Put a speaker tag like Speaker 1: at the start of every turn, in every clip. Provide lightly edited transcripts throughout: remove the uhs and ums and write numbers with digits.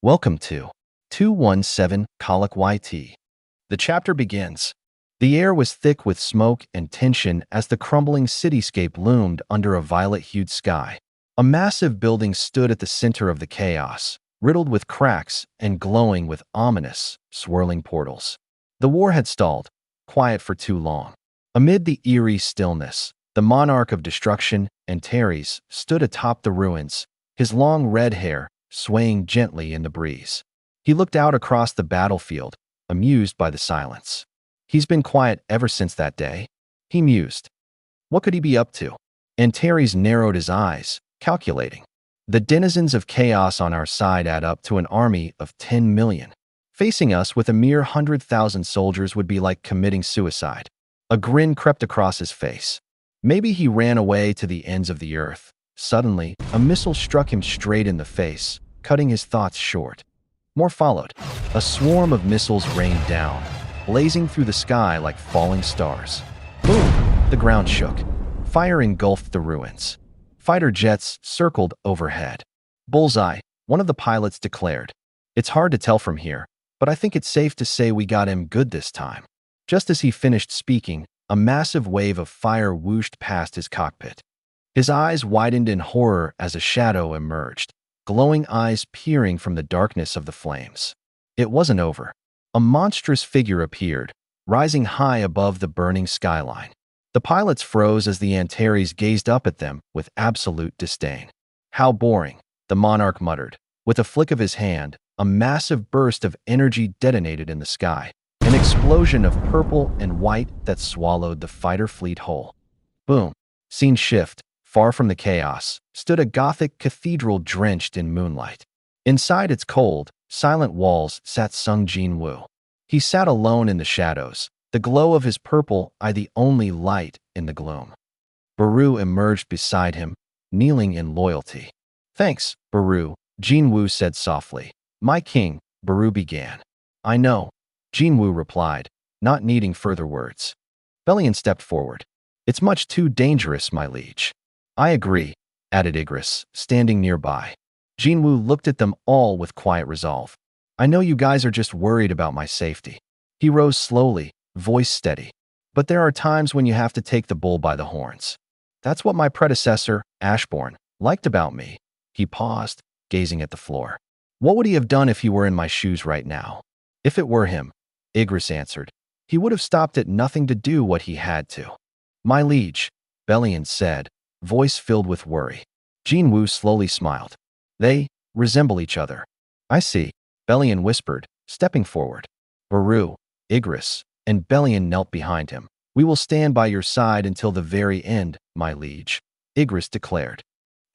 Speaker 1: Welcome to 217 Kolak YT. The chapter begins. The air was thick with smoke and tension as the crumbling cityscape loomed under a violet-hued sky. A massive building stood at the center of the chaos, riddled with cracks and glowing with ominous, swirling portals. The war had stalled, quiet for too long. Amid the eerie stillness, the monarch of destruction, Antares, stood atop the ruins, his long red hair swaying gently in the breeze. He looked out across the battlefield, amused by the silence. He's been quiet ever since that day, he mused. What could he be up to? Antares narrowed his eyes, calculating. The denizens of chaos on our side add up to an army of 10 million. Facing us with a mere 100,000 soldiers would be like committing suicide. A grin crept across his face. Maybe he ran away to the ends of the earth. Suddenly, a missile struck him straight in the face, cutting his thoughts short. More followed. A swarm of missiles rained down, blazing through the sky like falling stars. Boom! The ground shook. Fire engulfed the ruins. Fighter jets circled overhead. Bullseye, one of the pilots declared. It's hard to tell from here, but I think it's safe to say we got him good this time. Just as he finished speaking, a massive wave of fire whooshed past his cockpit. His eyes widened in horror as a shadow emerged, glowing eyes peering from the darkness of the flames. It wasn't over. A monstrous figure appeared, rising high above the burning skyline. The pilots froze as the Antares gazed up at them with absolute disdain. How boring, the monarch muttered. With a flick of his hand, a massive burst of energy detonated in the sky, an explosion of purple and white that swallowed the fighter fleet whole. Boom. Scene shift. Far from the chaos, stood a Gothic cathedral drenched in moonlight. Inside its cold, silent walls sat Sung Jinwoo. He sat alone in the shadows, the glow of his purple eye the only light in the gloom. Baru emerged beside him, kneeling in loyalty. Thanks, Baru, Jinwoo said softly. My king, Baru began. I know, Jinwoo replied, not needing further words. Belian stepped forward. It's much too dangerous, my liege. I agree, added Igris, standing nearby. Jinwoo looked at them all with quiet resolve. I know you guys are just worried about my safety. He rose slowly, voice steady. But there are times when you have to take the bull by the horns. That's what my predecessor, Ashbourne, liked about me. He paused, gazing at the floor. What would he have done if he were in my shoes right now? If it were him, Igris answered, he would have stopped at nothing to do what he had to. My liege, Belian said, voice filled with worry. Jinwoo slowly smiled. They resemble each other. I see, Belian whispered, stepping forward. Baru, Igris, and Belian knelt behind him. We will stand by your side until the very end, my liege, Igris declared.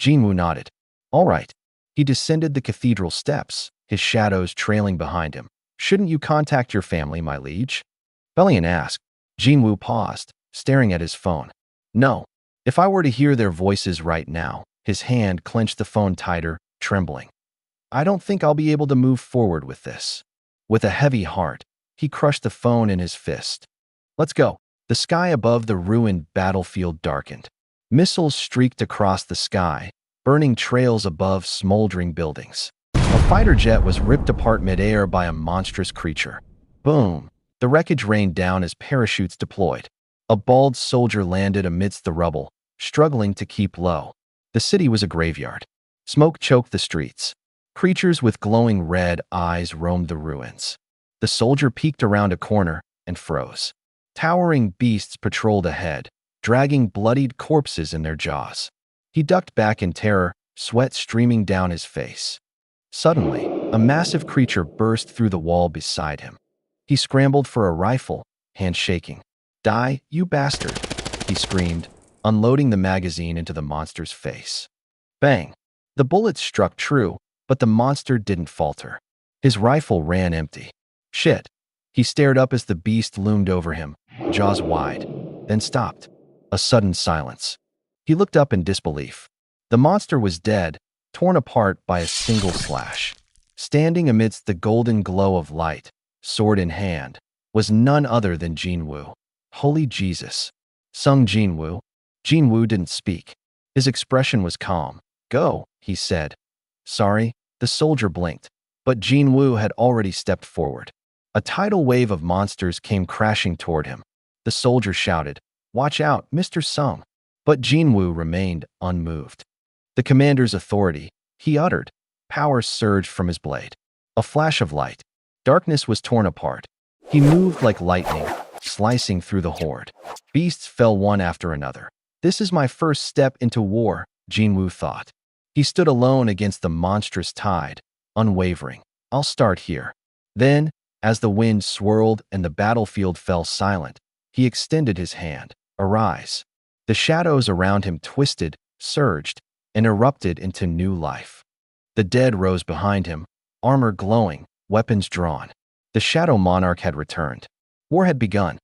Speaker 1: Jinwoo nodded. All right. He descended the cathedral steps, his shadows trailing behind him. Shouldn't you contact your family, my liege? Belian asked. Jinwoo paused, staring at his phone. No. If I were to hear their voices right now, his hand clenched the phone tighter, trembling. I don't think I'll be able to move forward with this. With a heavy heart, he crushed the phone in his fist. Let's go. The sky above the ruined battlefield darkened. Missiles streaked across the sky, burning trails above smoldering buildings. A fighter jet was ripped apart midair by a monstrous creature. Boom! The wreckage rained down as parachutes deployed. A bald soldier landed amidst the rubble, struggling to keep low. The city was a graveyard. Smoke choked the streets. Creatures with glowing red eyes roamed the ruins. The soldier peeked around a corner and froze. Towering beasts patrolled ahead, dragging bloodied corpses in their jaws. He ducked back in terror, sweat streaming down his face. Suddenly, a massive creature burst through the wall beside him. He scrambled for a rifle, hand shaking. Die, you bastard, he screamed, unloading the magazine into the monster's face. Bang! The bullets struck true, but the monster didn't falter. His rifle ran empty. Shit! He stared up as the beast loomed over him, jaws wide, then stopped. A sudden silence. He looked up in disbelief. The monster was dead, torn apart by a single slash. Standing amidst the golden glow of light, sword in hand, was none other than Jinwoo. Holy Jesus! Sung Jinwoo. Jinwoo didn't speak. His expression was calm. Go, he said. Sorry, the soldier blinked. But Jinwoo had already stepped forward. A tidal wave of monsters came crashing toward him. The soldier shouted, "Watch out, Mr. Sung." But Jinwoo remained unmoved. The commander's authority, he uttered. Power surged from his blade. A flash of light. Darkness was torn apart. He moved like lightning, slicing through the horde. Beasts fell one after another. This is my first step into war, Jinwoo thought. He stood alone against the monstrous tide, unwavering. I'll start here. Then, as the wind swirled and the battlefield fell silent, he extended his hand. Arise. The shadows around him twisted, surged, and erupted into new life. The dead rose behind him, armor glowing, weapons drawn. The Shadow Monarch had returned. War had begun.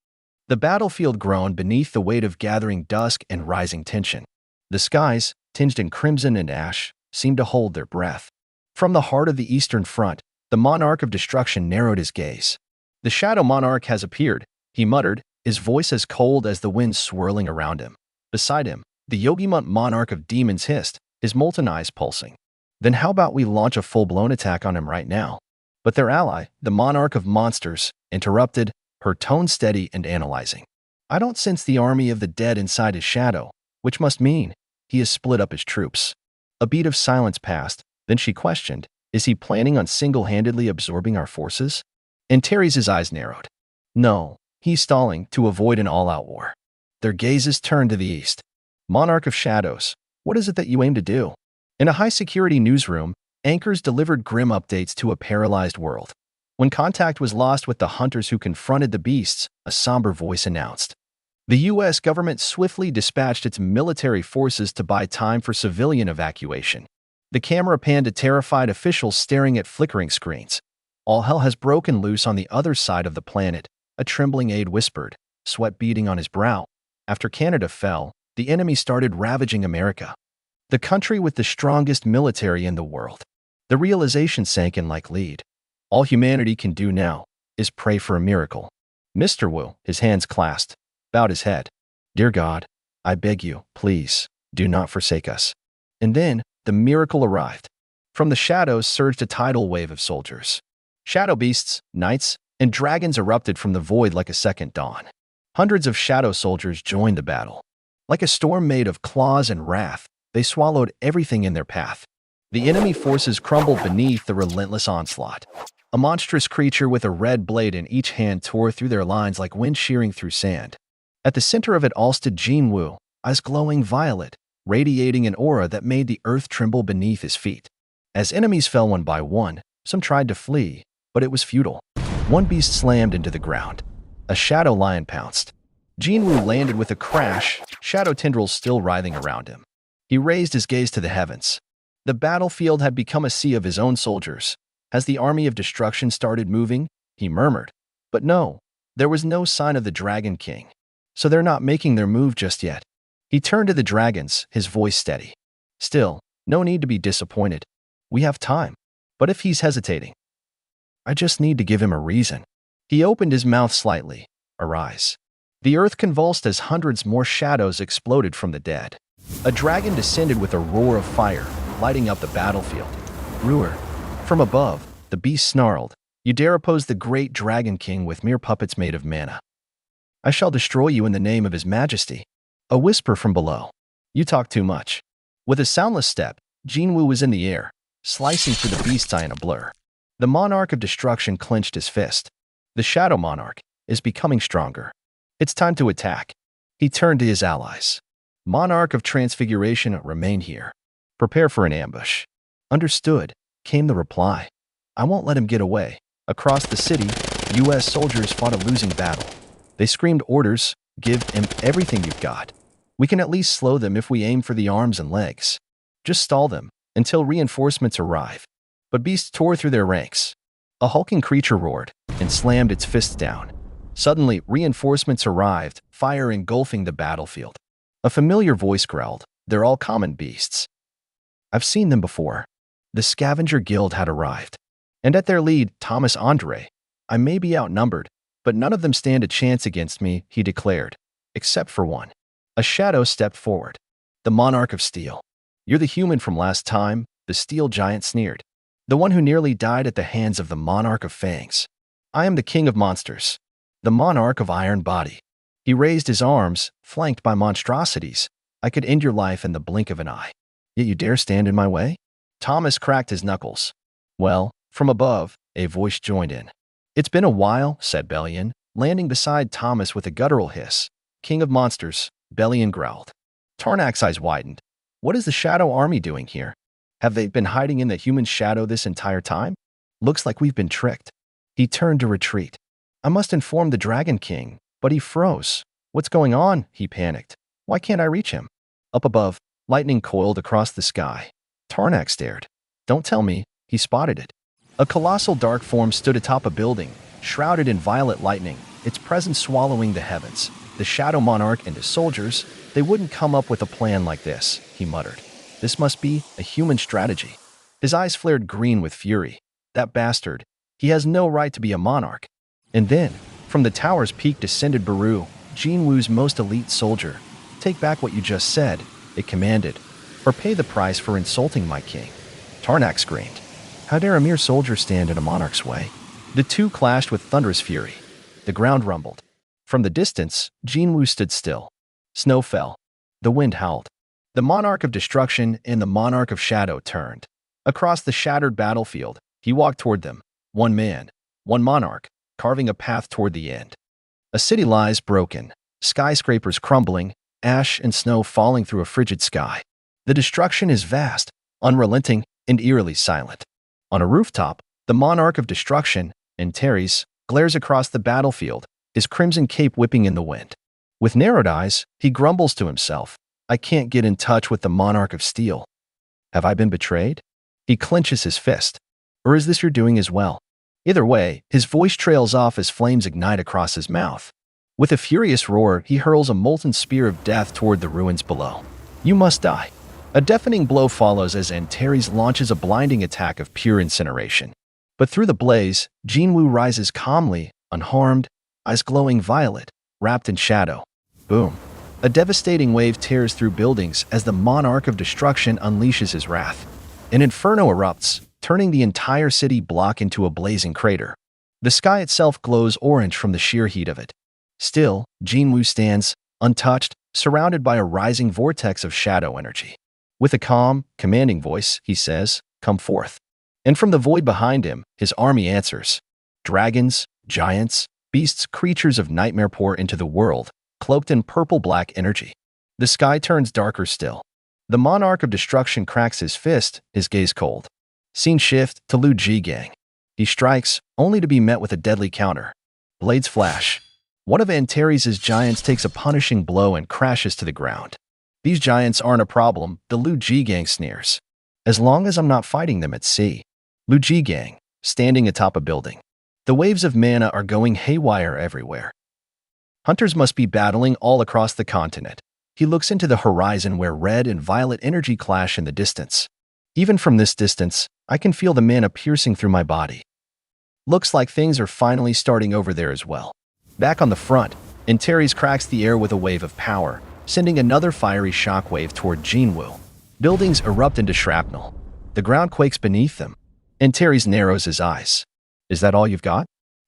Speaker 1: The battlefield groaned beneath the weight of gathering dusk and rising tension. The skies, tinged in crimson and ash, seemed to hold their breath. From the heart of the Eastern Front, the Monarch of Destruction narrowed his gaze. "The Shadow Monarch has appeared," he muttered, his voice as cold as the wind swirling around him. Beside him, the Yogimont Monarch of Demons hissed, his molten eyes pulsing. "Then how about we launch a full-blown attack on him right now?" But their ally, the Monarch of Monsters, interrupted, her tone steady and analyzing. "I don't sense the army of the dead inside his shadow, which must mean he has split up his troops." A beat of silence passed, then she questioned, "Is he planning on single-handedly absorbing our forces?" And Terry's eyes narrowed. "No, he's stalling to avoid an all-out war." Their gazes turned to the east. "Monarch of Shadows, what is it that you aim to do?" In a high-security newsroom, anchors delivered grim updates to a paralyzed world. When contact was lost with the hunters who confronted the beasts, a somber voice announced. The U.S. government swiftly dispatched its military forces to buy time for civilian evacuation. The camera panned to terrified officials staring at flickering screens. "All hell has broken loose on the other side of the planet," a trembling aide whispered, sweat beading on his brow. "After Canada fell, the enemy started ravaging America, the country with the strongest military in the world." The realization sank in like lead. All humanity can do now is pray for a miracle. Mr. Wu, his hands clasped, bowed his head. "Dear God, I beg you, please, do not forsake us." And then, the miracle arrived. From the shadows surged a tidal wave of soldiers. Shadow beasts, knights, and dragons erupted from the void like a second dawn. Hundreds of shadow soldiers joined the battle. Like a storm made of claws and wrath, they swallowed everything in their path. The enemy forces crumbled beneath the relentless onslaught. A monstrous creature with a red blade in each hand tore through their lines like wind shearing through sand. At the center of it all stood Jinwoo, eyes glowing violet, radiating an aura that made the earth tremble beneath his feet. As enemies fell one by one, some tried to flee, but it was futile. One beast slammed into the ground. A shadow lion pounced. Jinwoo landed with a crash, shadow tendrils still writhing around him. He raised his gaze to the heavens. The battlefield had become a sea of his own soldiers. Has the army of destruction started moving? He murmured. But no, there was no sign of the Dragon King. So they're not making their move just yet. He turned to the dragons, his voice steady. "Still, no need to be disappointed. We have time. But if he's hesitating, I just need to give him a reason." He opened his mouth slightly. "Arise." The earth convulsed as hundreds more shadows exploded from the dead. A dragon descended with a roar of fire, lighting up the battlefield. "Ruler." From above, the beast snarled, "You dare oppose the great Dragon King with mere puppets made of manna? I shall destroy you in the name of his majesty." A whisper from below. "You talk too much." With a soundless step, Jinwoo was in the air, slicing through the beast's eye in a blur. The Monarch of Destruction clenched his fist. The Shadow Monarch is becoming stronger. It's time to attack. He turned to his allies. "Monarch of Transfiguration, remain here. Prepare for an ambush." "Understood," came the reply. "I won't let him get away." Across the city, U.S. soldiers fought a losing battle. They screamed orders, "Give him everything you've got. We can at least slow them if we aim for the arms and legs. Just stall them until reinforcements arrive." But beasts tore through their ranks. A hulking creature roared and slammed its fists down. Suddenly, reinforcements arrived, fire engulfing the battlefield. A familiar voice growled, "They're all common beasts. I've seen them before." The Scavenger Guild had arrived. And at their lead, Thomas Andre. "I may be outnumbered, but none of them stand a chance against me," he declared. "Except for one." A shadow stepped forward. The Monarch of Steel. "You're the human from last time," the steel giant sneered. The one who nearly died at the hands of the monarch of fangs. I am the king of monsters, the monarch of iron body. He raised his arms, flanked by monstrosities. I could end your life in the blink of an eye. Yet you dare stand in my way? Thomas cracked his knuckles. Well, from above, a voice joined in. It's been a while, said Bellion, landing beside Thomas with a guttural hiss. King of monsters, Bellion growled. Tarnak's eyes widened. What is the Shadow Army doing here? Have they been hiding in the human shadow this entire time? Looks like we've been tricked. He turned to retreat. I must inform the Dragon King, but he froze. What's going on? He panicked. Why can't I reach him? Up above, lightning coiled across the sky. Tarnak stared. Don't tell me, he spotted it. A colossal dark form stood atop a building, shrouded in violet lightning, its presence swallowing the heavens. The Shadow Monarch and his soldiers, they wouldn't come up with a plan like this, he muttered. This must be a human strategy. His eyes flared green with fury. That bastard. He has no right to be a monarch. And then, from the tower's peak descended Baru, Jinwoo's most elite soldier. Take back what you just said, it commanded, or pay the price for insulting my king. Tarnak screamed. How dare a mere soldier stand in a monarch's way? The two clashed with thunderous fury. The ground rumbled. From the distance, Jinwoo stood still. Snow fell. The wind howled. The monarch of destruction and the monarch of shadow turned. Across the shattered battlefield, he walked toward them. One man, one monarch, carving a path toward the end. A city lies broken, skyscrapers crumbling, ash and snow falling through a frigid sky. The destruction is vast, unrelenting, and eerily silent. On a rooftop, the monarch of destruction, Antares, glares across the battlefield, his crimson cape whipping in the wind. With narrowed eyes, he grumbles to himself, I can't get in touch with the monarch of steel. Have I been betrayed? He clenches his fist. Or is this your doing as well? Either way, his voice trails off as flames ignite across his mouth. With a furious roar, he hurls a molten spear of death toward the ruins below. You must die. A deafening blow follows as Antares launches a blinding attack of pure incineration. But through the blaze, Jinwoo rises calmly, unharmed, eyes glowing violet, wrapped in shadow. Boom. A devastating wave tears through buildings as the monarch of destruction unleashes his wrath. An inferno erupts, turning the entire city block into a blazing crater. The sky itself glows orange from the sheer heat of it. Still, Jinwoo stands, untouched, surrounded by a rising vortex of shadow energy. With a calm, commanding voice, he says, Come forth. And from the void behind him, his army answers. Dragons, giants, beasts, creatures of nightmare pour into the world, cloaked in purple-black energy. The sky turns darker still. The monarch of destruction cracks his fist, his gaze cold. Scene shift to Lu Jigang. He strikes, only to be met with a deadly counter. Blades flash. One of Antares' giants takes a punishing blow and crashes to the ground. These giants aren't a problem, the Lu Jigang sneers. As long as I'm not fighting them at sea. Lu Jigang, standing atop a building. The waves of mana are going haywire everywhere. Hunters must be battling all across the continent. He looks into the horizon where red and violet energy clash in the distance. Even from this distance, I can feel the mana piercing through my body. Looks like things are finally starting over there as well. Back on the front, Antares cracks the air with a wave of power, sending another fiery shockwave toward Jinwoo. Buildings erupt into shrapnel. The ground quakes beneath them. Antares narrows his eyes. Is that all you've got?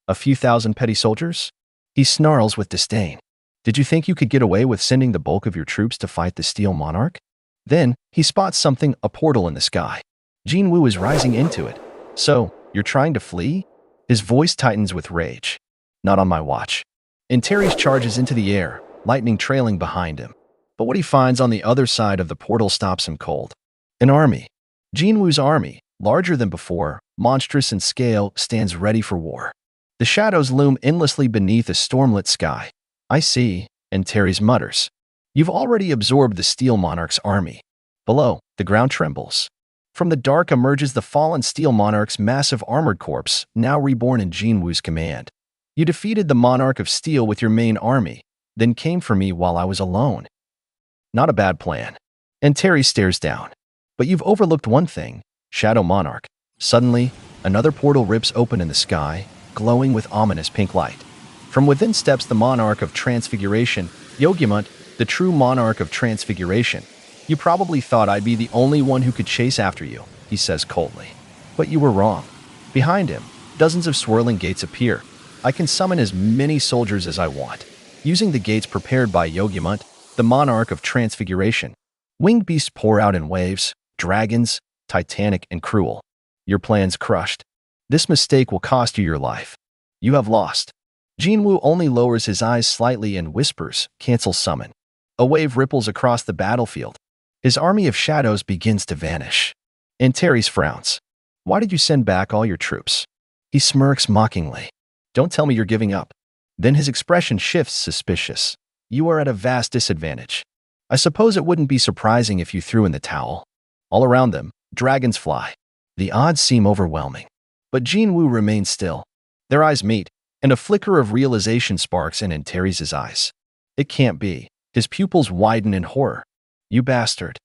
Speaker 1: A few thousand petty soldiers? He snarls with disdain. Did you think you could get away with sending the bulk of your troops to fight the Steel Monarch? Then, he spots something, a portal in the sky. Jinwoo is rising into it. So, you're trying to flee? His voice tightens with rage. Not on my watch. Antares charges into the air, lightning trailing behind him. But what he finds on the other side of the portal stops him cold. An army. Jinwoo's army, larger than before, monstrous in scale, stands ready for war. The shadows loom endlessly beneath a stormlit sky. I see, Antares mutters. You've already absorbed the Steel Monarch's army. Below, the ground trembles. From the dark emerges the fallen Steel Monarch's massive armored corpse, now reborn in Jinwoo's command. You defeated the Monarch of Steel with your main army, then came for me while I was alone. Not a bad plan. Antares stares down. But you've overlooked one thing, Shadow Monarch. Suddenly, another portal rips open in the sky, glowing with ominous pink light. From within steps the Monarch of Transfiguration, Yogyamut, the true Monarch of Transfiguration. You probably thought I'd be the only one who could chase after you, he says coldly. But you were wrong. Behind him, dozens of swirling gates appear. I can summon as many soldiers as I want. Using the gates prepared by Yogyamut, the monarch of transfiguration. Winged beasts pour out in waves, dragons, titanic and cruel. Your plans crushed. This mistake will cost you your life. You have lost. Jinwoo only lowers his eyes slightly and whispers, "Cancel summon." A wave ripples across the battlefield. His army of shadows begins to vanish. Antares frowns. "Why did you send back all your troops?" He smirks mockingly. "Don't tell me you're giving up." Then his expression shifts suspicious. "You are at a vast disadvantage. I suppose it wouldn't be surprising if you threw in the towel." All around them, dragons fly. The odds seem overwhelming. But Jinwoo remains still. Their eyes meet, and a flicker of realization sparks in Antares' eyes. It can't be. His pupils widen in horror. "You bastard."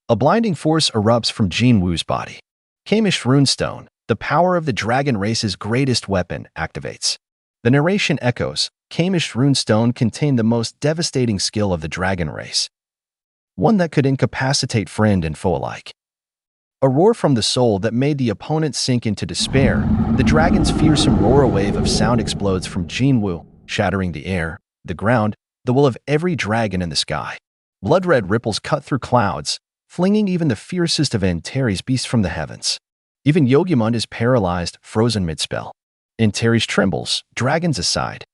Speaker 1: A blinding force erupts from Jinwoo's body. Kamish Runestone, the power of the dragon race's greatest weapon, activates. The narration echoes, Kamish Runestone contained the most devastating skill of the dragon race. One that could incapacitate friend and foe alike. A roar from the soul that made the opponent sink into despair. The dragon's fearsome roar wave of sound explodes from Jinwoo, shattering the air, the ground, the will of every dragon in the sky. Blood-red ripples cut through clouds, flinging even the fiercest of Antares beasts from the heavens. Even Yogyamut is paralyzed, frozen mid-spell. Antares trembles, dragons aside.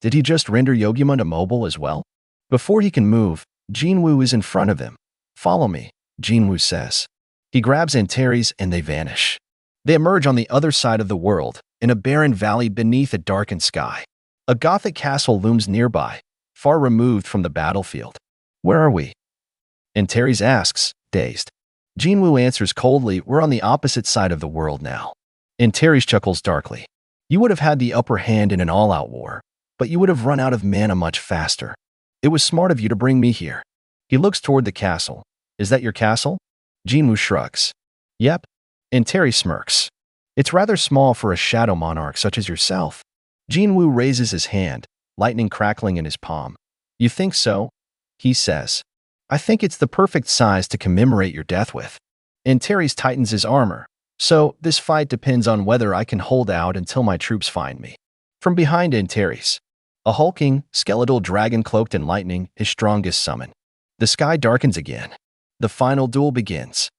Speaker 1: Did he just render Yogyamut immobile as well? Before he can move, Jinwoo is in front of him. "Follow me," Jinwoo says. He grabs Antares and they vanish. They emerge on the other side of the world, in a barren valley beneath a darkened sky. A Gothic castle looms nearby, far removed from the battlefield. "Where are we?" Antares asks, dazed. Jinwoo answers coldly, "We're on the opposite side of the world now." Antares chuckles darkly. "You would have had the upper hand in an all-out war, but you would have run out of mana much faster. It was smart of you to bring me here." He looks toward the castle. "Is that your castle?" Jinwoo shrugs. "Yep." Antares smirks. "It's rather small for a shadow monarch such as yourself." Jinwoo raises his hand, lightning crackling in his palm. "You think so?" he says. "I think it's the perfect size to commemorate your death with." Antares tightens his armor. "So, this fight depends on whether I can hold out until my troops find me." From behind Antares, a hulking, skeletal dragon cloaked in lightning is strongest summon. The sky darkens again. The final duel begins.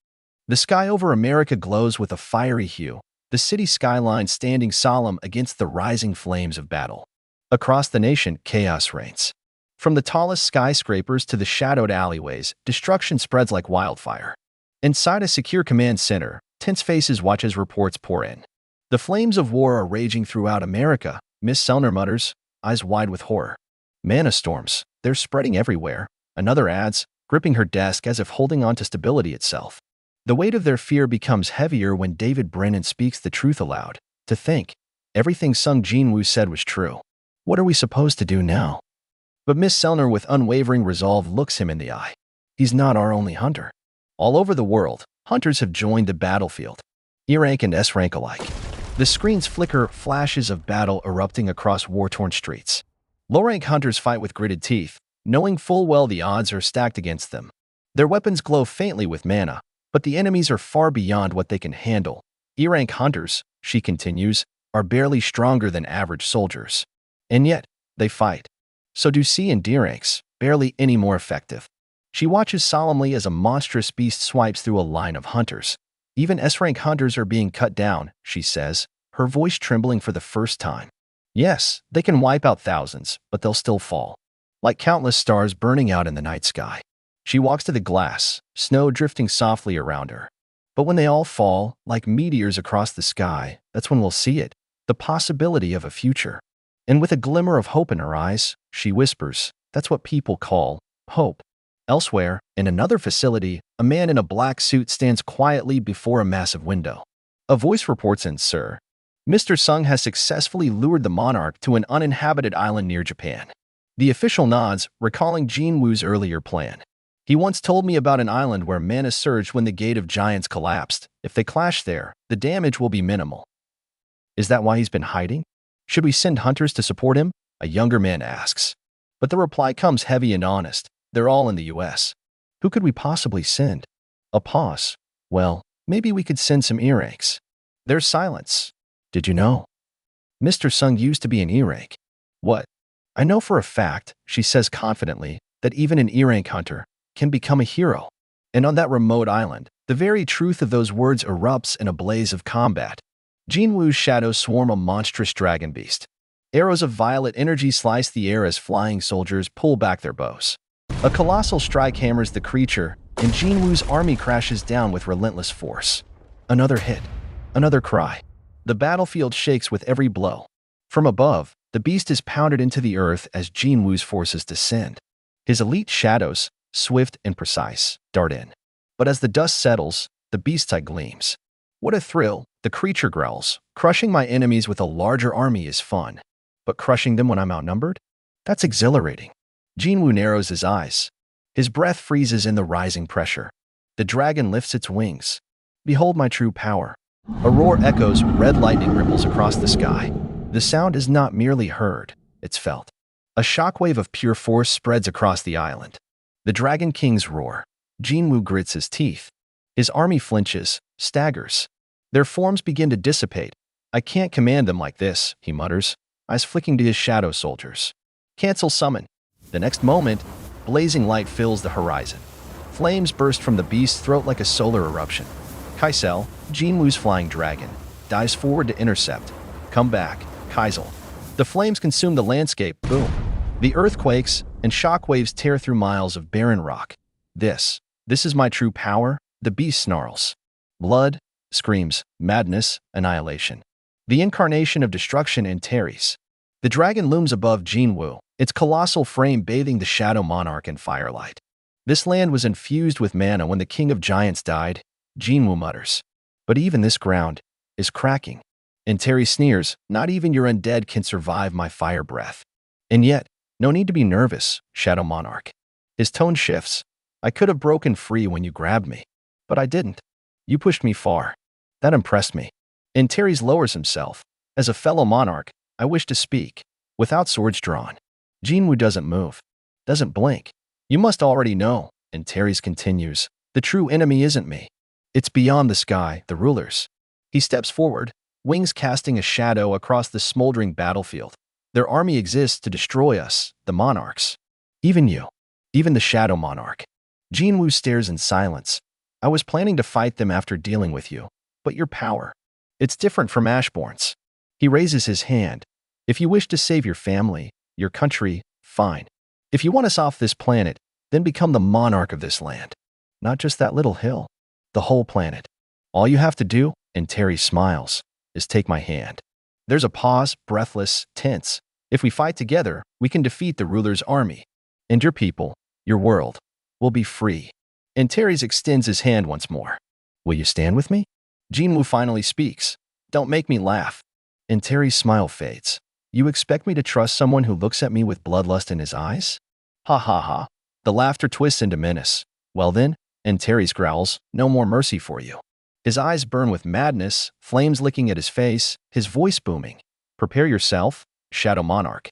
Speaker 1: The sky over America glows with a fiery hue, the city skyline standing solemn against the rising flames of battle. Across the nation, chaos reigns. From the tallest skyscrapers to the shadowed alleyways, destruction spreads like wildfire. Inside a secure command center, tense faces watch as reports pour in. The flames of war are raging throughout America, Miss Selner mutters, eyes wide with horror. "Mana storms, they're spreading everywhere," another adds, gripping her desk as if holding on to stability itself. The weight of their fear becomes heavier when David Brennan speaks the truth aloud. To think, everything Sung Jinwoo said was true. What are we supposed to do now? But Miss Selner with unwavering resolve looks him in the eye. He's not our only hunter. All over the world, hunters have joined the battlefield. E-rank and S-rank alike. The screens flicker, flashes of battle erupting across war-torn streets. Low-rank hunters fight with gritted teeth, knowing full well the odds are stacked against them. Their weapons glow faintly with mana, but the enemies are far beyond what they can handle. E-rank hunters, she continues, are barely stronger than average soldiers. And yet, they fight. So do C and D ranks, barely any more effective. She watches solemnly as a monstrous beast swipes through a line of hunters. Even S-rank hunters are being cut down, she says, her voice trembling for the first time. Yes, they can wipe out thousands, but they'll still fall. Like countless stars burning out in the night sky. She walks to the glass, snow drifting softly around her. But when they all fall, like meteors across the sky, that's when we'll see it, the possibility of a future. And with a glimmer of hope in her eyes, she whispers, "That's what people call hope." Elsewhere, in another facility, a man in a black suit stands quietly before a massive window. A voice reports in, "Sir, Mr. Sung has successfully lured the monarch to an uninhabited island near Japan." The official nods, recalling Jinwoo's earlier plan. "He once told me about an island where mana surged when the Gate of Giants collapsed. If they clash there, the damage will be minimal." "Is that why he's been hiding? Should we send hunters to support him?" a younger man asks. But the reply comes heavy and honest. "They're all in the US. Who could we possibly send?" A pause. "Well, Maybe we could send some earaches. There's silence. Did you know? Mr. Sung used to be an earache. What? I know for a fact, she says confidently, that even an earache hunter can become a hero. And on that remote island, the very truth of those words erupts in a blaze of combat. Jinwoo's shadows swarm a monstrous dragon beast. Arrows of violet energy slice the air as flying soldiers pull back their bows. A colossal strike hammers the creature, and Jinwoo's army crashes down with relentless force. Another hit. Another cry. The battlefield shakes with every blow. From above, the beast is pounded into the earth as Jinwoo's forces descend. His elite shadows, swift and precise, dart in. But as the dust settles, the beast's eye gleams. What a thrill, the creature growls. Crushing my enemies with a larger army is fun. But crushing them when I'm outnumbered? That's exhilarating. Jinwoo narrows his eyes. His breath freezes in the rising pressure. The dragon lifts its wings. Behold my true power. A roar echoes, red lightning ripples across the sky. The sound is not merely heard, it's felt. A shockwave of pure force spreads across the island. The Dragon Kings roar. Jinwoo grits his teeth. His army flinches, staggers. Their forms begin to dissipate. I can't command them like this, he mutters, eyes flicking to his shadow soldiers. Cancel summon. The next moment, blazing light fills the horizon. Flames burst from the beast's throat like a solar eruption. Kaisel, Jinwoo's flying dragon, dives forward to intercept. Come back, Kaisel. The flames consume the landscape. Boom. The earth quakes, and shockwaves tear through miles of barren rock. This is my true power, the beast snarls. Blood, screams, madness, annihilation. The incarnation of destruction and Teres. The dragon looms above Jinwoo, its colossal frame bathing the shadow monarch in firelight. This land was infused with mana when the king of giants died, Jinwoo mutters. But even this ground is cracking. And Terry sneers, not even your undead can survive my fire breath. And yet, no need to be nervous, Shadow Monarch. His tone shifts. I could have broken free when you grabbed me. But I didn't. You pushed me far. That impressed me. And Terry's lowers himself. As a fellow monarch, I wish to speak, without swords drawn. Jinwoo doesn't move. Doesn't blink. You must already know, and Terry's continues. The true enemy isn't me. It's beyond the sky, the rulers. He steps forward, wings casting a shadow across the smoldering battlefield. Their army exists to destroy us, the monarchs. Even you. Even the Shadow Monarch. Jinwoo stares in silence. I was planning to fight them after dealing with you, but your power. It's different from Ashbourne's. He raises his hand. If you wish to save your family, your country, fine. If you want us off this planet, then become the monarch of this land. Not just that little hill. The whole planet. All you have to do, and Terry smiles, is take my hand. There's a pause, breathless, tense. If we fight together, we can defeat the ruler's army. And your people, your world, will be free. And Terry's extends his hand once more. Will you stand with me? Jinwoo finally speaks. Don't make me laugh. And Terry's smile fades. You expect me to trust someone who looks at me with bloodlust in his eyes? Ha ha ha. The laughter twists into menace. Well then, and Terry's growls, no more mercy for you. His eyes burn with madness, flames licking at his face, his voice booming. Prepare yourself, Shadow Monarch.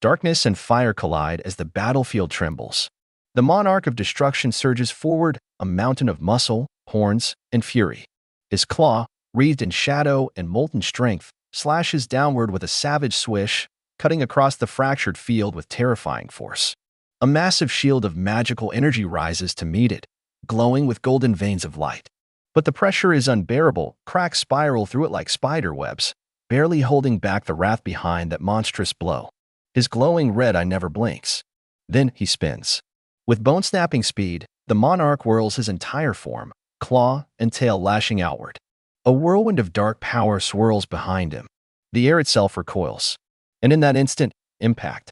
Speaker 1: Darkness and fire collide as the battlefield trembles. The monarch of destruction surges forward, a mountain of muscle, horns, and fury. His claw, wreathed in shadow and molten strength, slashes downward with a savage swish, cutting across the fractured field with terrifying force. A massive shield of magical energy rises to meet it, glowing with golden veins of light. But the pressure is unbearable, cracks spiral through it like spider webs, barely holding back the wrath behind that monstrous blow. His glowing red eye never blinks. Then he spins. With bone-snapping speed, the monarch whirls his entire form, claw and tail lashing outward. A whirlwind of dark power swirls behind him. The air itself recoils. And in that instant, impact.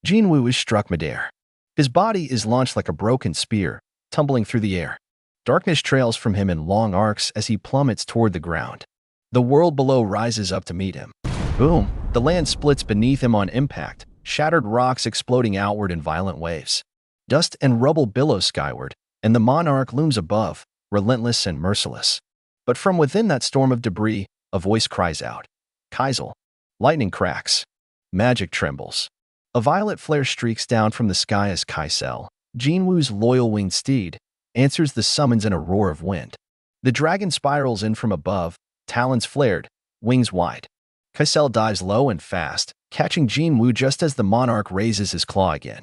Speaker 1: Jinwoo is struck midair. His body is launched like a broken spear, tumbling through the air. Darkness trails from him in long arcs as he plummets toward the ground. The world below rises up to meet him. Boom! The land splits beneath him on impact, shattered rocks exploding outward in violent waves. Dust and rubble billow skyward, and the monarch looms above, relentless and merciless. But from within that storm of debris, a voice cries out. Kaisel. Lightning cracks. Magic trembles. A violet flare streaks down from the sky as Kaisel, Jinwoo's loyal winged steed, answers the summons in a roar of wind. The dragon spirals in from above, talons flared, wings wide. Kaisel dives low and fast, catching Jinwoo just as the monarch raises his claw again.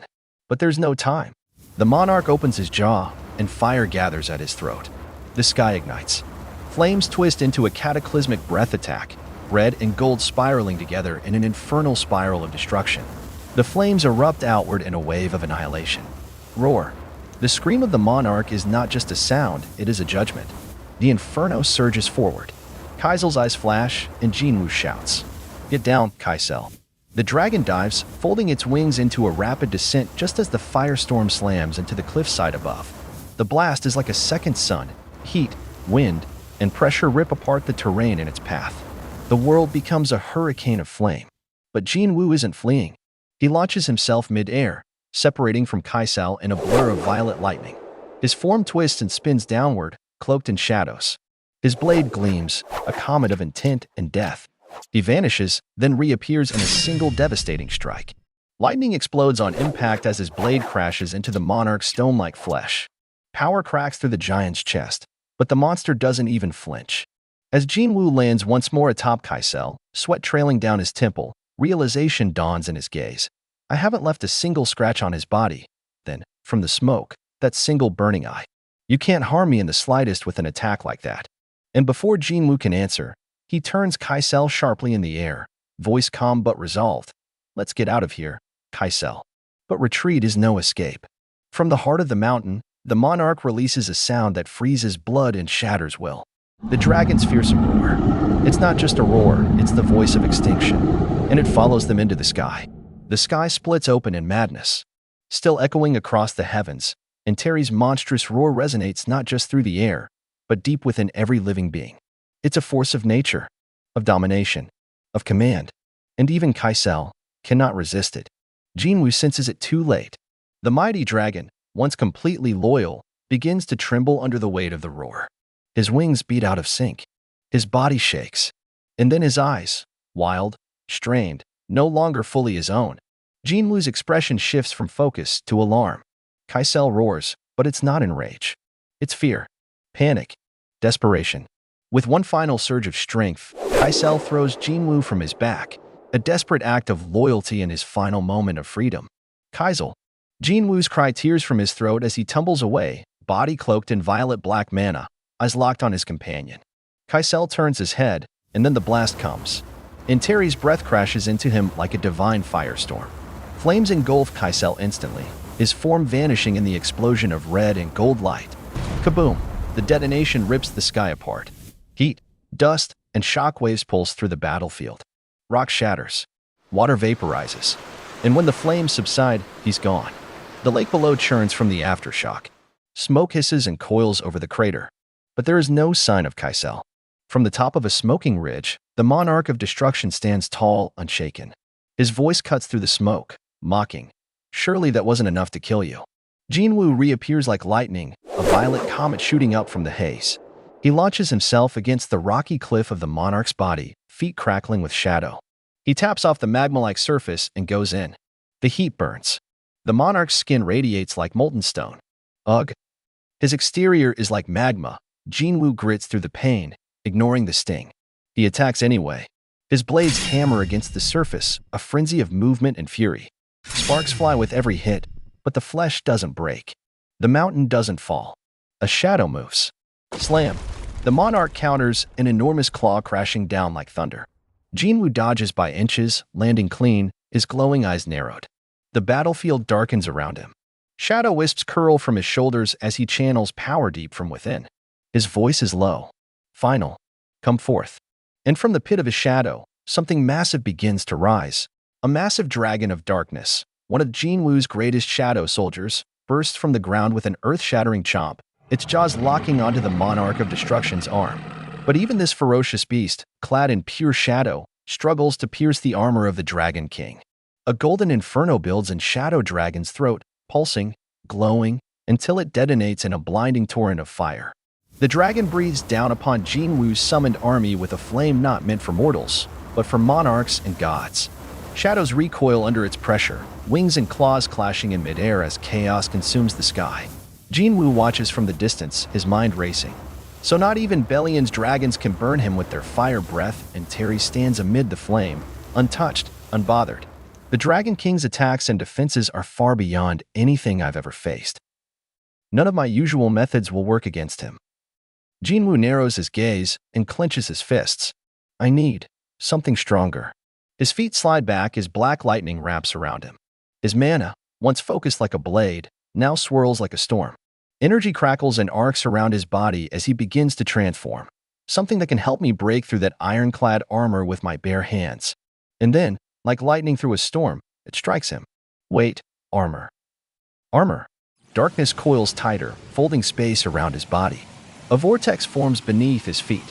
Speaker 1: But there's no time. The monarch opens his jaw, and fire gathers at his throat. The sky ignites. Flames twist into a cataclysmic breath attack, red and gold spiraling together in an infernal spiral of destruction. The flames erupt outward in a wave of annihilation. Roar. The scream of the monarch is not just a sound, it is a judgment. The inferno surges forward. Kaisel's eyes flash, and Jinwoo shouts, "Get down, Kaisel." The dragon dives, folding its wings into a rapid descent just as the firestorm slams into the cliffside above. The blast is like a second sun. Heat, wind, and pressure rip apart the terrain in its path. The world becomes a hurricane of flame. But Jinwoo isn't fleeing. He launches himself mid-air, separating from Kaisel in a blur of violet lightning. His form twists and spins downward, cloaked in shadows. His blade gleams, a comet of intent and death. He vanishes, then reappears in a single devastating strike. Lightning explodes on impact as his blade crashes into the monarch's stone-like flesh. Power cracks through the giant's chest, but the monster doesn't even flinch. As Jinwoo lands once more atop Kaisel, sweat trailing down his temple, realization dawns in his gaze. I haven't left a single scratch on his body. Then, from the smoke, that single burning eye. You can't harm me in the slightest with an attack like that. And before Jinwoo can answer, he turns Kaisel sharply in the air, voice calm but resolved. "Let's get out of here, Kaisel." But retreat is no escape. From the heart of the mountain, the monarch releases a sound that freezes blood and shatters will. The dragon's fearsome roar. It's not just a roar, it's the voice of extinction, and it follows them into the sky. The sky splits open in madness. Still echoing across the heavens, and Terry's monstrous roar resonates not just through the air, but deep within every living being. It's a force of nature, of domination, of command, and even Kaisel cannot resist it. Jinwoo senses it too late. The mighty dragon, once completely loyal, begins to tremble under the weight of the roar. His wings beat out of sync. His body shakes. And then his eyes, wild, strained, no longer fully his own. Jinwoo's expression shifts from focus to alarm. Kaisel roars, but it's not in rage. It's fear, panic, desperation. With one final surge of strength, Kaisel throws Jinwoo from his back, a desperate act of loyalty in his final moment of freedom. Kaisel. Jinwoo's cry tears from his throat as he tumbles away, body cloaked in violet-black mana, eyes locked on his companion. Kaisel turns his head, and then the blast comes. And Terry's breath crashes into him like a divine firestorm. Flames engulf Kaisel instantly, his form vanishing in the explosion of red and gold light. Kaboom! The detonation rips the sky apart. Heat, dust, and shockwaves pulse through the battlefield. Rock shatters. Water vaporizes. And when the flames subside, he's gone. The lake below churns from the aftershock. Smoke hisses and coils over the crater. But there is no sign of Kaisel. From the top of a smoking ridge, the monarch of destruction stands tall, unshaken. His voice cuts through the smoke, mocking. "Surely that wasn't enough to kill you." Jinwoo reappears like lightning, a violet comet shooting up from the haze. He launches himself against the rocky cliff of the monarch's body, feet crackling with shadow. He taps off the magma-like surface and goes in. The heat burns. The monarch's skin radiates like molten stone. Ugh. His exterior is like magma. Jinwoo grits through the pain, ignoring the sting. He attacks anyway. His blades hammer against the surface, a frenzy of movement and fury. Sparks fly with every hit, but the flesh doesn't break. The mountain doesn't fall. A shadow moves. Slam. The monarch counters, an enormous claw crashing down like thunder. Jinwoo dodges by inches, landing clean, his glowing eyes narrowed. The battlefield darkens around him. Shadow wisps curl from his shoulders as he channels power deep from within. His voice is low. Final. Come forth. And from the pit of his shadow, something massive begins to rise. A massive dragon of darkness, one of Jinwoo's greatest shadow soldiers, bursts from the ground with an earth-shattering chomp, its jaws locking onto the monarch of destruction's arm. But even this ferocious beast, clad in pure shadow, struggles to pierce the armor of the Dragon King. A golden inferno builds in Shadow Dragon's throat, pulsing, glowing, until it detonates in a blinding torrent of fire. The dragon breathes down upon Jinwoo's summoned army with a flame not meant for mortals, but for monarchs and gods. Shadows recoil under its pressure, wings and claws clashing in midair as chaos consumes the sky. Jinwoo watches from the distance, his mind racing. So not even Bellion's dragons can burn him with their fire breath, and Terry stands amid the flame, untouched, unbothered. The Dragon King's attacks and defenses are far beyond anything I've ever faced. None of my usual methods will work against him. Jinwoo narrows his gaze and clenches his fists. I need something stronger. His feet slide back as black lightning wraps around him. His mana, once focused like a blade, now swirls like a storm. Energy crackles and arcs around his body as he begins to transform. Something that can help me break through that ironclad armor with my bare hands. And then, like lightning through a storm, it strikes him. Wait, armor. Armor. Darkness coils tighter, folding space around his body. A vortex forms beneath his feet.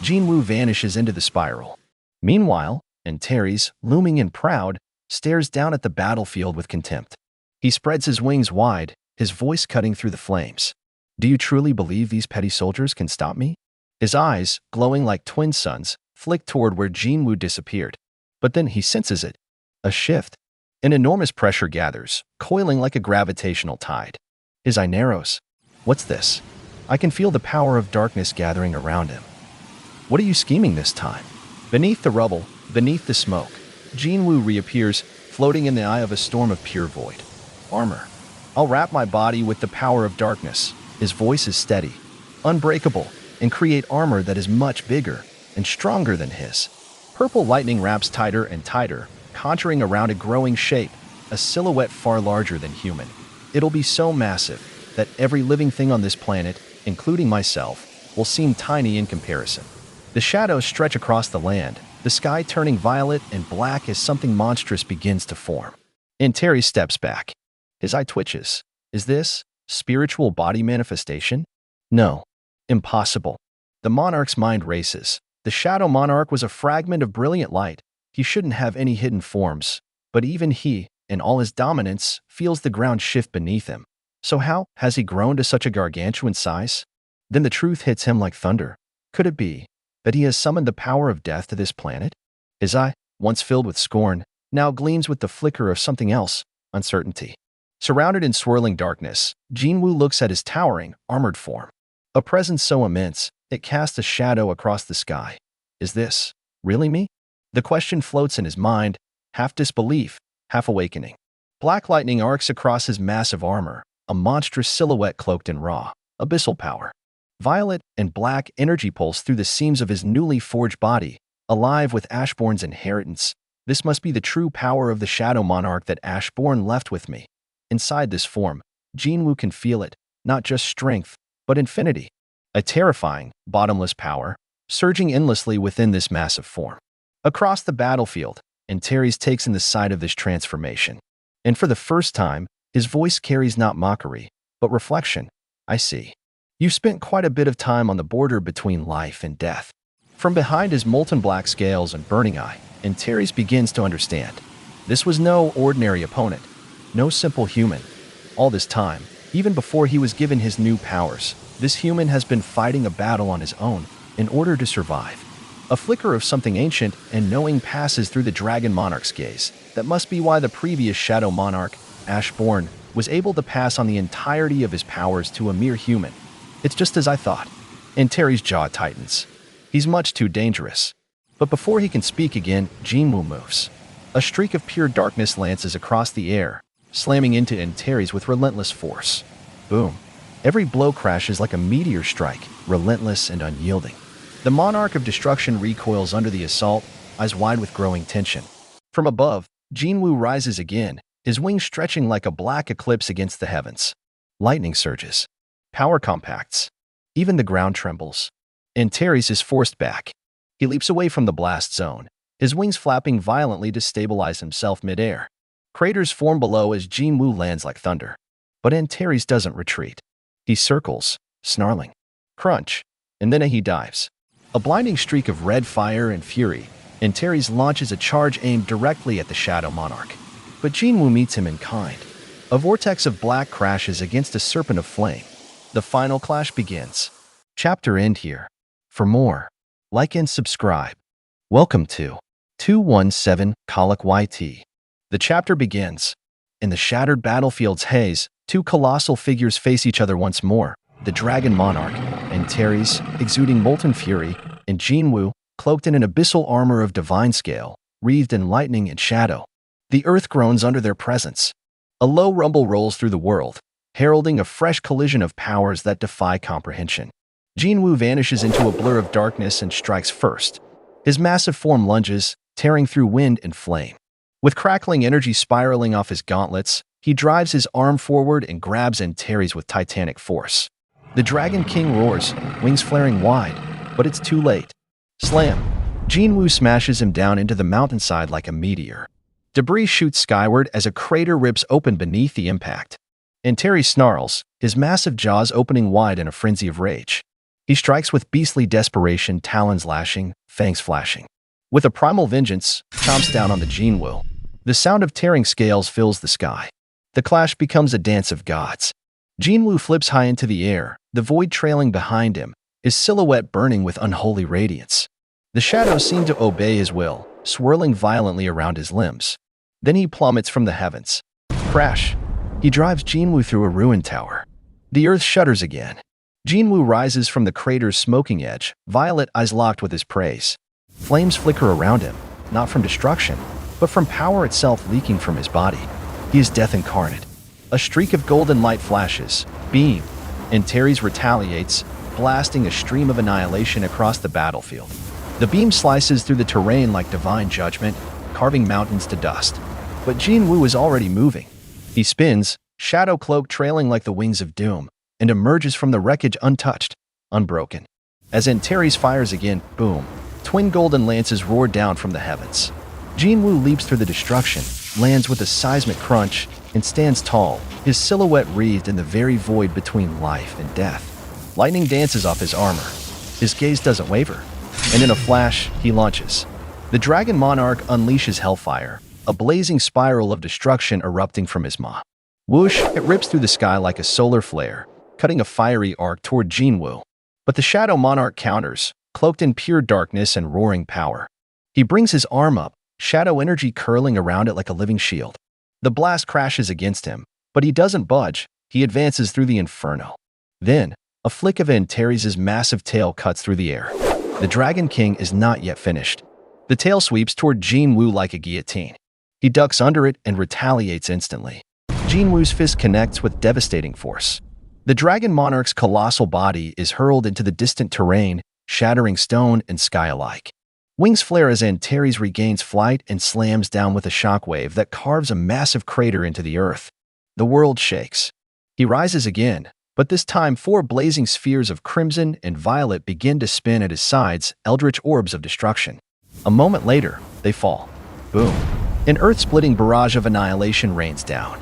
Speaker 1: Jinwoo vanishes into the spiral. Meanwhile, Antares, looming and proud, stares down at the battlefield with contempt. He spreads his wings wide, his voice cutting through the flames. Do you truly believe these petty soldiers can stop me? His eyes, glowing like twin suns, flick toward where Jinwoo disappeared. But then he senses it. A shift. An enormous pressure gathers, coiling like a gravitational tide. His eye narrows. What's this? I can feel the power of darkness gathering around him. What are you scheming this time? Beneath the rubble, beneath the smoke, Jinwoo reappears, floating in the eye of a storm of pure void. Armor. I'll wrap my body with the power of darkness. His voice is steady, unbreakable, and create armor that is much bigger and stronger than his. Purple lightning wraps tighter and tighter, conjuring around a growing shape, a silhouette far larger than human. It'll be so massive that every living thing on this planet, including myself, will seem tiny in comparison. The shadows stretch across the land, the sky turning violet and black as something monstrous begins to form. And Terry steps back. His eye twitches. Is this spiritual body manifestation? No. Impossible. The monarch's mind races. The shadow monarch was a fragment of brilliant light. He shouldn't have any hidden forms, but even he, in all his dominance, feels the ground shift beneath him. So how has he grown to such a gargantuan size? Then the truth hits him like thunder. Could it be that he has summoned the power of death to this planet? His eye, once filled with scorn, now gleams with the flicker of something else, uncertainty. Surrounded in swirling darkness, Jinwoo looks at his towering, armored form. A presence so immense, it casts a shadow across the sky. Is this really me? The question floats in his mind, half disbelief, half awakening. Black lightning arcs across his massive armor, a monstrous silhouette cloaked in raw, abyssal power. Violet and black energy pulse through the seams of his newly forged body, alive with Ashbourne's inheritance. This must be the true power of the Shadow Monarch that Ashbourne left with me. Inside this form, Jinwoo can feel it, not just strength, but infinity. A terrifying, bottomless power, surging endlessly within this massive form. Across the battlefield, Antares takes in the sight of this transformation. And for the first time, his voice carries not mockery, but reflection. I see. You've spent quite a bit of time on the border between life and death. From behind his molten black scales and burning eye, Antares begins to understand. This was no ordinary opponent, no simple human. All this time, even before he was given his new powers, this human has been fighting a battle on his own in order to survive. A flicker of something ancient and knowing passes through the Dragon Monarch's gaze. That must be why the previous Shadow Monarch, Ashbourne, was able to pass on the entirety of his powers to a mere human. It's just as I thought. Antares' jaw tightens. He's much too dangerous. But before he can speak again, Jinwoo moves. A streak of pure darkness lances across the air, slamming into Antares with relentless force. Boom. Every blow crashes like a meteor strike, relentless and unyielding. The Monarch of Destruction recoils under the assault, eyes wide with growing tension. From above, Jinwoo rises again, his wings stretching like a black eclipse against the heavens. Lightning surges. Power compacts. Even the ground trembles. Antares is forced back. He leaps away from the blast zone, his wings flapping violently to stabilize himself midair. Craters form below as Jinwoo lands like thunder. But Antares doesn't retreat. He circles, snarling. Crunch. And then he dives. A blinding streak of red fire and fury, Antares launches a charge aimed directly at the Shadow Monarch. But Jinwoo meets him in kind. A vortex of black crashes against a serpent of flame. The final clash begins. Chapter end here. For more, like and subscribe. Welcome to 217 Colic YT. The chapter begins. In the shattered battlefield's haze, two colossal figures face each other once more, the Dragon Monarch and Antares, exuding molten fury, and Jinwoo, cloaked in an abyssal armor of divine scale, wreathed in lightning and shadow. The earth groans under their presence. A low rumble rolls through the world, heralding a fresh collision of powers that defy comprehension. Jinwoo vanishes into a blur of darkness and strikes first. His massive form lunges, tearing through wind and flame. With crackling energy spiraling off his gauntlets, he drives his arm forward and grabs Antares with titanic force. The Dragon King roars, wings flaring wide, but it's too late. Slam! Jinwoo smashes him down into the mountainside like a meteor. Debris shoots skyward as a crater rips open beneath the impact. Antares snarls, his massive jaws opening wide in a frenzy of rage. He strikes with beastly desperation, talons lashing, fangs flashing. With a primal vengeance, chomps down on the Jinwoo. The sound of tearing scales fills the sky. The clash becomes a dance of gods. Jinwoo flips high into the air, the void trailing behind him, his silhouette burning with unholy radiance. The shadows seem to obey his will, swirling violently around his limbs. Then he plummets from the heavens. Crash! He drives Jinwoo through a ruined tower. The earth shudders again. Jinwoo rises from the crater's smoking edge, violet eyes locked with his praise. Flames flicker around him, not from destruction, but from power itself leaking from his body. He is death incarnate. A streak of golden light flashes, beam. Antares retaliates, blasting a stream of annihilation across the battlefield. The beam slices through the terrain like divine judgment, carving mountains to dust. But Jinwoo is already moving. He spins, shadow cloak trailing like the wings of doom, and emerges from the wreckage untouched, unbroken. As Antares fires again, boom, twin golden lances roar down from the heavens. Jinwoo leaps through the destruction, lands with a seismic crunch, and stands tall, his silhouette wreathed in the very void between life and death. Lightning dances off his armor. His gaze doesn't waver, and in a flash, he launches. The Dragon Monarch unleashes hellfire, a blazing spiral of destruction erupting from his maw. Whoosh, it rips through the sky like a solar flare, cutting a fiery arc toward Jinwoo. But the Shadow Monarch counters, cloaked in pure darkness and roaring power. He brings his arm up, shadow energy curling around it like a living shield. The blast crashes against him, but he doesn't budge. He advances through the inferno. Then, a flick of Antares' massive tail cuts through the air. The Dragon King is not yet finished. The tail sweeps toward Jinwoo like a guillotine. He ducks under it and retaliates instantly. Jinwoo's fist connects with devastating force. The Dragon Monarch's colossal body is hurled into the distant terrain, shattering stone and sky alike. Wings flare as Antares regains flight and slams down with a shockwave that carves a massive crater into the earth. The world shakes. He rises again, but this time 4 blazing spheres of crimson and violet begin to spin at his sides, eldritch orbs of destruction. A moment later, they fall. Boom. An earth-splitting barrage of annihilation rains down.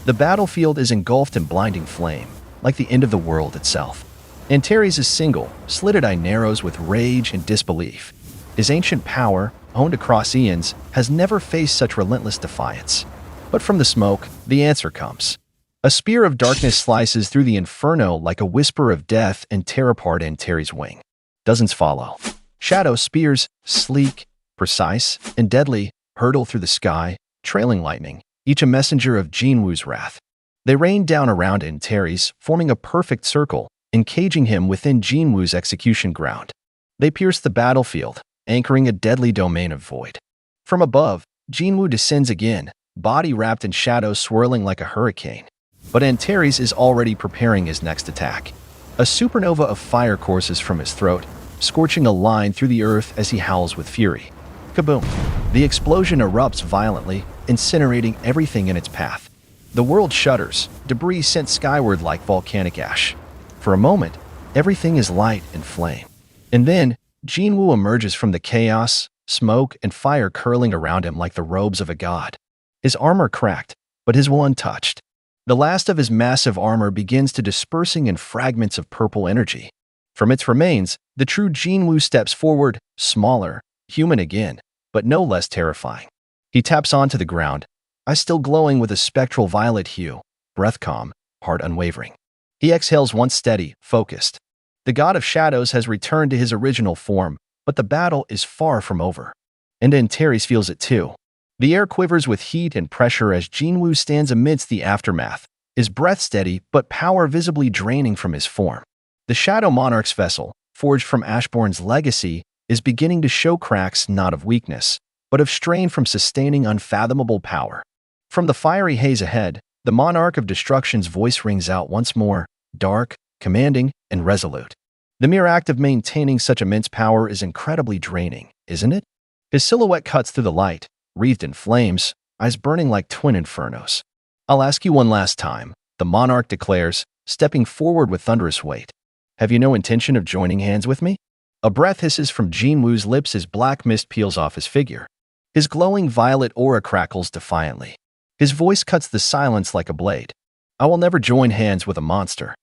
Speaker 1: The battlefield is engulfed in blinding flame, like the end of the world itself. Antares is single, slitted eye narrows with rage and disbelief. His ancient power, honed across eons, has never faced such relentless defiance. But from the smoke, the answer comes. A spear of darkness slices through the inferno like a whisper of death and tear apart Antares' wing. Dozens follow. Shadow spears, sleek, precise, and deadly, hurtle through the sky, trailing lightning, each a messenger of Jinwoo's wrath. They rain down around Antares, forming a perfect circle, encaging him within Jinwoo's execution ground. They pierce the battlefield, anchoring a deadly domain of void. From above, Jinwoo descends again, body wrapped in shadows swirling like a hurricane. But Antares is already preparing his next attack. A supernova of fire courses from his throat, scorching a line through the earth as he howls with fury. Kaboom! The explosion erupts violently, incinerating everything in its path. The world shudders, debris sent skyward like volcanic ash. For a moment, everything is light and flame. And then, Jinwoo emerges from the chaos, smoke and fire curling around him like the robes of a god. His armor cracked, but his will untouched. The last of his massive armor begins to dispersing in fragments of purple energy. From its remains, the true Jinwoo steps forward, smaller, human again, but no less terrifying. He taps onto the ground, eyes still glowing with a spectral violet hue, breath calm, heart unwavering. He exhales once steady, focused. The god of shadows has returned to his original form, but the battle is far from over. And Antares feels it too. The air quivers with heat and pressure as Jinwoo stands amidst the aftermath, his breath steady but power visibly draining from his form. The Shadow Monarch's vessel, forged from Ashbourne's legacy, is beginning to show cracks not of weakness, but of strain from sustaining unfathomable power. From the fiery haze ahead, the Monarch of Destruction's voice rings out once more, dark, commanding, and resolute. The mere act of maintaining such immense power is incredibly draining, isn't it? His silhouette cuts through the light, wreathed in flames, eyes burning like twin infernos. "I'll ask you one last time," the Monarch declares, stepping forward with thunderous weight. "Have you no intention of joining hands with me?" A breath hisses from Jinwoo's lips as black mist peels off his figure. His glowing violet aura crackles defiantly. His voice cuts the silence like a blade. "I will never join hands with a monster."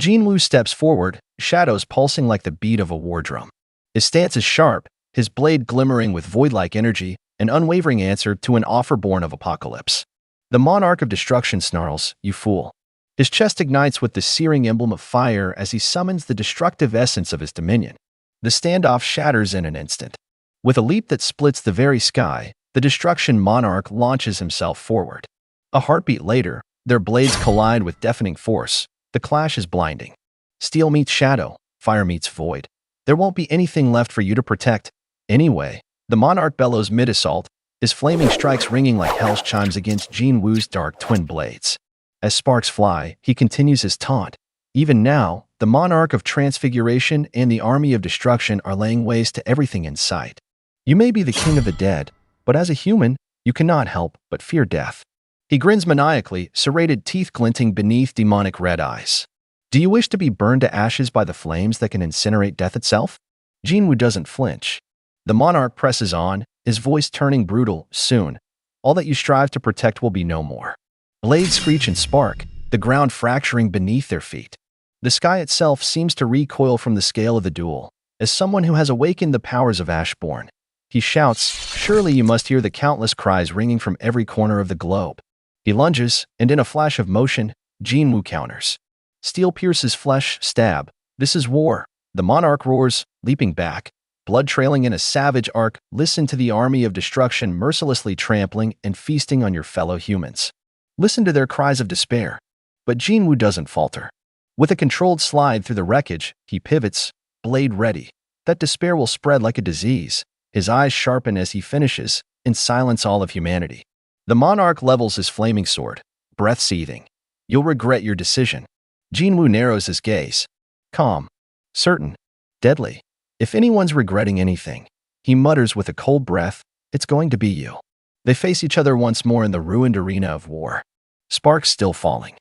Speaker 1: Jinwoo steps forward, shadows pulsing like the beat of a war drum. His stance is sharp, his blade glimmering with void-like energy, an unwavering answer to an offer born of apocalypse. The Monarch of Destruction snarls, "You fool." His chest ignites with the searing emblem of fire as he summons the destructive essence of his dominion. The standoff shatters in an instant. With a leap that splits the very sky, the Destruction Monarch launches himself forward. A heartbeat later, their blades collide with deafening force. The clash is blinding. Steel meets shadow, fire meets void. There won't be anything left for you to protect. Anyway, the Monarch bellows mid-assault, his flaming strikes ringing like hell's chimes against Jinwoo's dark twin blades. As sparks fly, he continues his taunt. Even now, the Monarch of Transfiguration and the Army of Destruction are laying waste to everything in sight. You may be the king of the dead, but as a human, you cannot help but fear death. He grins maniacally, serrated teeth glinting beneath demonic red eyes. Do you wish to be burned to ashes by the flames that can incinerate death itself? Jinwoo doesn't flinch. The Monarch presses on, his voice turning brutal. Soon, all that you strive to protect will be no more. Blades screech and spark, the ground fracturing beneath their feet. The sky itself seems to recoil from the scale of the duel, as someone who has awakened the powers of Ashbourne. He shouts, "Surely you must hear the countless cries ringing from every corner of the globe." He lunges, and in a flash of motion, Jinwoo counters. Steel pierces flesh, stab. This is war. The Monarch roars, leaping back, blood trailing in a savage arc. Listen to the Army of Destruction mercilessly trampling and feasting on your fellow humans. Listen to their cries of despair. But Jinwoo doesn't falter. With a controlled slide through the wreckage, he pivots, blade ready. That despair will spread like a disease. His eyes sharpen as he finishes, and silence all of humanity. The Monarch levels his flaming sword, breath seething. You'll regret your decision. Jinwoo narrows his gaze. Calm, certain, deadly. If anyone's regretting anything, he mutters with a cold breath, it's going to be you. They face each other once more in the ruined arena of war. Sparks still falling.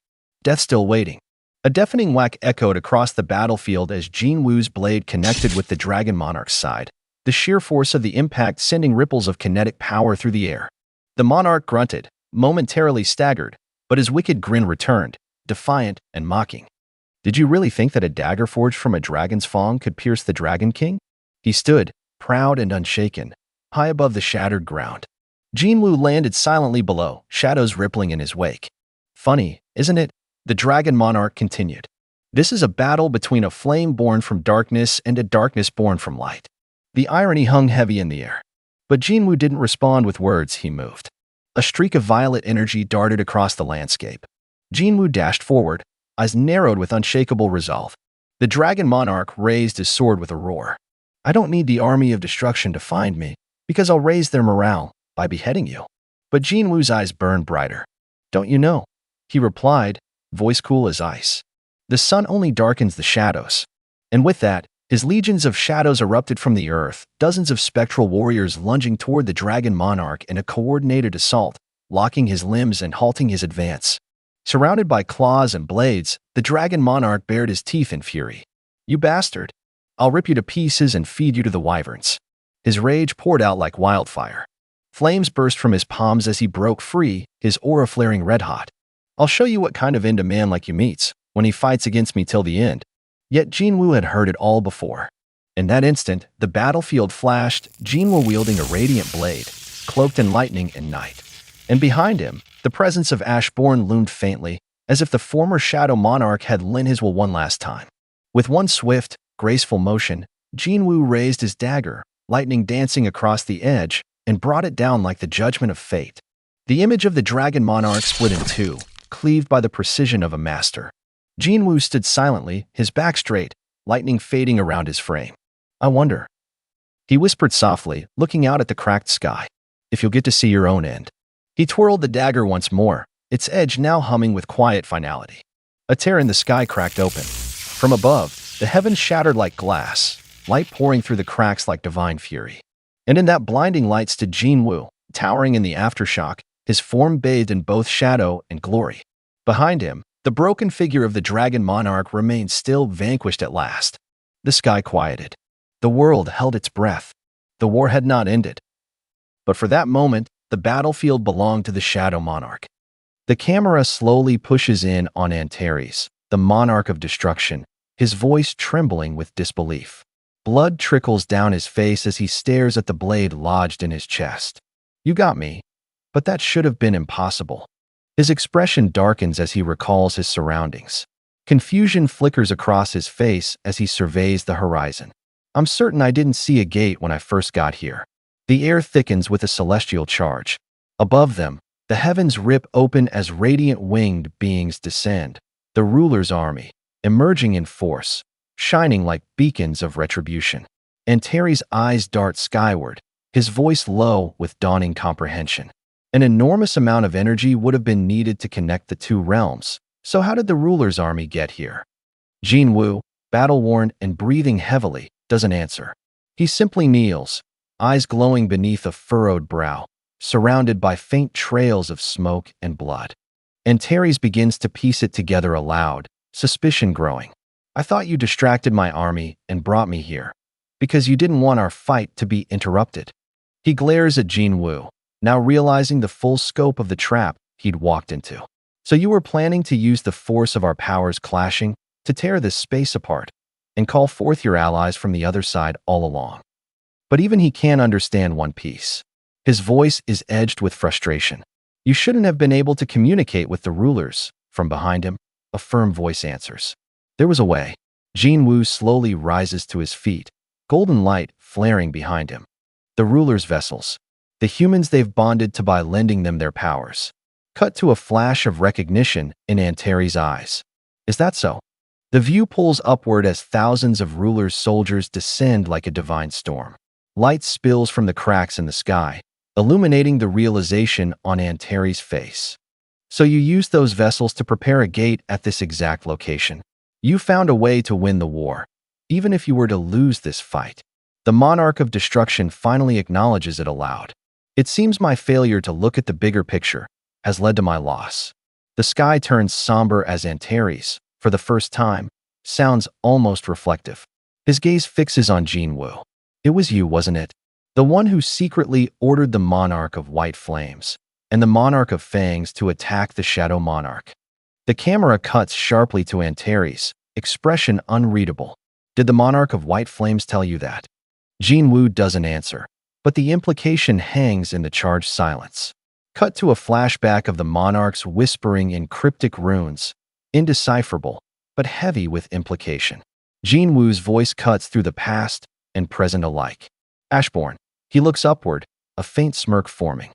Speaker 1: Death still waiting. A deafening whack echoed across the battlefield as Jinwoo's blade connected with the Dragon Monarch's side, the sheer force of the impact sending ripples of kinetic power through the air. The Monarch grunted, momentarily staggered, but his wicked grin returned, defiant and mocking. Did you really think that a dagger forged from a dragon's fang could pierce the Dragon King? He stood, proud and unshaken, high above the shattered ground. Jinwoo landed silently below, shadows rippling in his wake. Funny, isn't it? The Dragon Monarch continued. This is a battle between a flame born from darkness and a darkness born from light. The irony hung heavy in the air. But Jinwoo didn't respond with words, he moved. A streak of violet energy darted across the landscape. Jinwoo dashed forward, eyes narrowed with unshakable resolve. The Dragon Monarch raised his sword with a roar. I don't need the Army of Destruction to find me, because I'll raise their morale by beheading you. But Jinwoo's eyes burned brighter. Don't you know? He replied, voice cool as ice. The sun only darkens the shadows. And with that, his legions of shadows erupted from the earth, dozens of spectral warriors lunging toward the Dragon Monarch in a coordinated assault, locking his limbs and halting his advance. Surrounded by claws and blades, the Dragon Monarch bared his teeth in fury. You bastard! I'll rip you to pieces and feed you to the wyverns. His rage poured out like wildfire. Flames burst from his palms as he broke free, his aura flaring red-hot. I'll show you what kind of end a man like you meets, when he fights against me till the end. Yet Jinwoo had heard it all before. In that instant, the battlefield flashed, Jinwoo wielding a radiant blade, cloaked in lightning and night. And behind him, the presence of Ashbourne loomed faintly, as if the former Shadow Monarch had lent his will one last time. With one swift, graceful motion, Jinwoo raised his dagger, lightning dancing across the edge, and brought it down like the judgment of fate. The image of the Dragon Monarch split in two, cleaved by the precision of a master. Jinwoo stood silently, his back straight, lightning fading around his frame. I wonder, he whispered softly, looking out at the cracked sky, if you'll get to see your own end. He twirled the dagger once more, its edge now humming with quiet finality. A tear in the sky cracked open. From above, the heavens shattered like glass, light pouring through the cracks like divine fury. And in that blinding light stood Jinwoo, towering in the aftershock, his form bathed in both shadow and glory. Behind him, the broken figure of the dragon monarch remained still, vanquished at last. The sky quieted. The world held its breath. The war had not ended. But for that moment, the battlefield belonged to the shadow monarch. The camera slowly pushes in on Antares, the monarch of destruction, his voice trembling with disbelief. Blood trickles down his face as he stares at the blade lodged in his chest. You got me, but that should have been impossible. His expression darkens as he recalls his surroundings. Confusion flickers across his face as he surveys the horizon. I'm certain I didn't see a gate when I first got here. The air thickens with a celestial charge. Above them, the heavens rip open as radiant winged beings descend, the ruler's army, emerging in force, shining like beacons of retribution. Antares' eyes dart skyward, his voice low with dawning comprehension. An enormous amount of energy would have been needed to connect the two realms, so how did the ruler's army get here? Jinwoo, battle-worn and breathing heavily, doesn't answer. He simply kneels, eyes glowing beneath a furrowed brow, surrounded by faint trails of smoke and blood. Antares begins to piece it together aloud, suspicion growing. I thought you distracted my army and brought me here, because you didn't want our fight to be interrupted. He glares at Jinwoo, now realizing the full scope of the trap he'd walked into. So you were planning to use the force of our powers clashing to tear this space apart and call forth your allies from the other side all along. But even he can't understand one piece. His voice is edged with frustration. You shouldn't have been able to communicate with the rulers. From behind him, a firm voice answers. There was a way. Jinwoo slowly rises to his feet, golden light flaring behind him. The ruler's vessels. The humans they've bonded to by lending them their powers. Cut to a flash of recognition in Antares' eyes. Is that so? The view pulls upward as thousands of rulers' soldiers descend like a divine storm. Light spills from the cracks in the sky, illuminating the realization on Antares' face. So you used those vessels to prepare a gate at this exact location. You found a way to win the war, even if you were to lose this fight. The monarch of destruction finally acknowledges it aloud. It seems my failure to look at the bigger picture has led to my loss. The sky turns somber as Antares, for the first time, sounds almost reflective. His gaze fixes on Jinwoo. It was you, wasn't it? The one who secretly ordered the monarch of white flames and the monarch of fangs to attack the shadow monarch. The camera cuts sharply to Antares, expression unreadable. Did the monarch of white flames tell you that? Jinwoo doesn't answer, but the implication hangs in the charged silence. Cut to a flashback of the monarchs whispering in cryptic runes, indecipherable, but heavy with implication. Jinwoo's voice cuts through the past and present alike. Ashbourne. He looks upward, a faint smirk forming.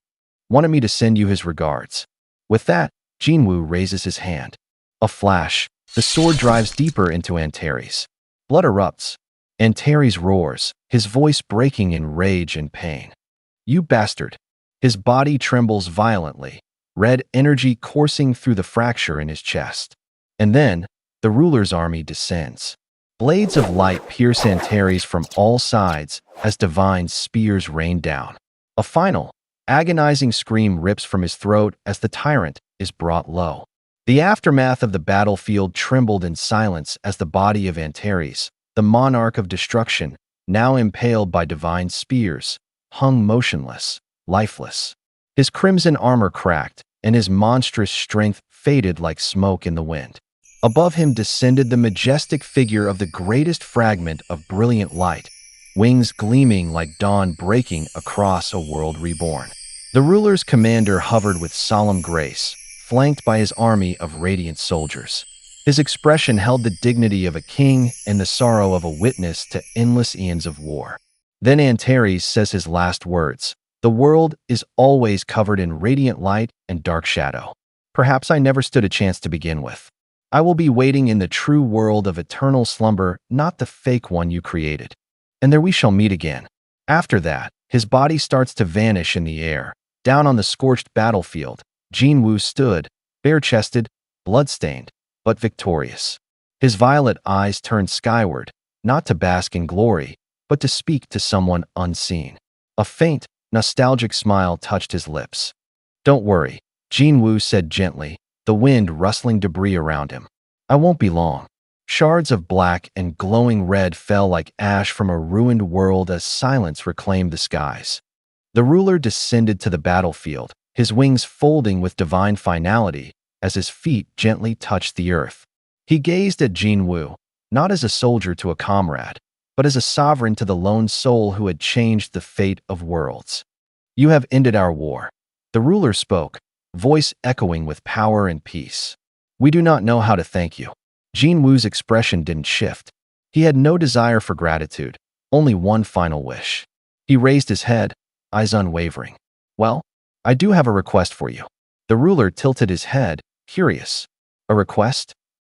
Speaker 1: Wanted me to send you his regards. With that, Jinwoo raises his hand. A flash, the sword drives deeper into Antares. Blood erupts. Antares roars, his voice breaking in rage and pain. You bastard. His body trembles violently, red energy coursing through the fracture in his chest. And then, the ruler's army descends. Blades of light pierce Antares from all sides as divine spears rain down. A final, agonizing scream rips from his throat as the tyrant is brought low. The aftermath of the battlefield trembled in silence as the body of Antares, the monarch of destruction, now impaled by divine spears, hung motionless, lifeless. His crimson armor cracked, and his monstrous strength faded like smoke in the wind. Above him descended the majestic figure of the greatest fragment of brilliant light, wings gleaming like dawn breaking across a world reborn. The ruler's commander hovered with solemn grace, flanked by his army of radiant soldiers. His expression held the dignity of a king and the sorrow of a witness to endless eons of war. Then Antares says his last words. The world is always covered in radiant light and dark shadow. Perhaps I never stood a chance to begin with. I will be waiting in the true world of eternal slumber, not the fake one you created. And there we shall meet again. After that, his body starts to vanish in the air. Down on the scorched battlefield, Jinwoo stood, bare-chested, blood-stained, but victorious. His violet eyes turned skyward, not to bask in glory, but to speak to someone unseen. A faint, nostalgic smile touched his lips. Don't worry, Jinwoo said gently, the wind rustling debris around him. I won't be long. Shards of black and glowing red fell like ash from a ruined world as silence reclaimed the skies. The ruler descended to the battlefield, his wings folding with divine finality as his feet gently touched the earth. He gazed at Jinwoo, not as a soldier to a comrade, but as a sovereign to the lone soul who had changed the fate of worlds. You have ended our war. The ruler spoke, voice echoing with power and peace. We do not know how to thank you. Jinwoo's expression didn't shift. He had no desire for gratitude, only one final wish. He raised his head, eyes unwavering. Well, I do have a request for you. The ruler tilted his head, curious. A request?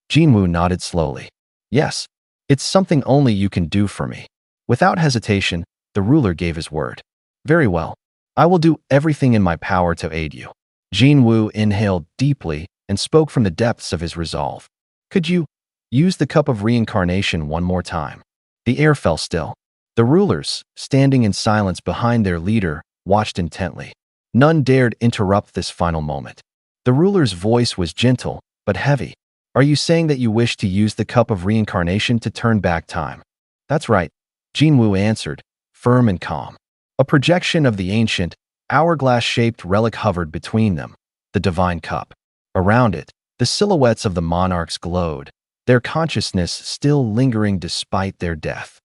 Speaker 1: Jinwoo nodded slowly. Yes, it's something only you can do for me. Without hesitation, the ruler gave his word. Very well. I will do everything in my power to aid you. Jinwoo inhaled deeply and spoke from the depths of his resolve. Could you use the cup of reincarnation one more time? The air fell still. The rulers, standing in silence behind their leader, watched intently. None dared interrupt this final moment. The ruler's voice was gentle, but heavy. Are you saying that you wish to use the cup of reincarnation to turn back time? That's right, Jinwoo answered, firm and calm. A projection of the ancient, hourglass-shaped relic hovered between them, the divine cup. Around it, the silhouettes of the monarchs glowed, their consciousness still lingering despite their death.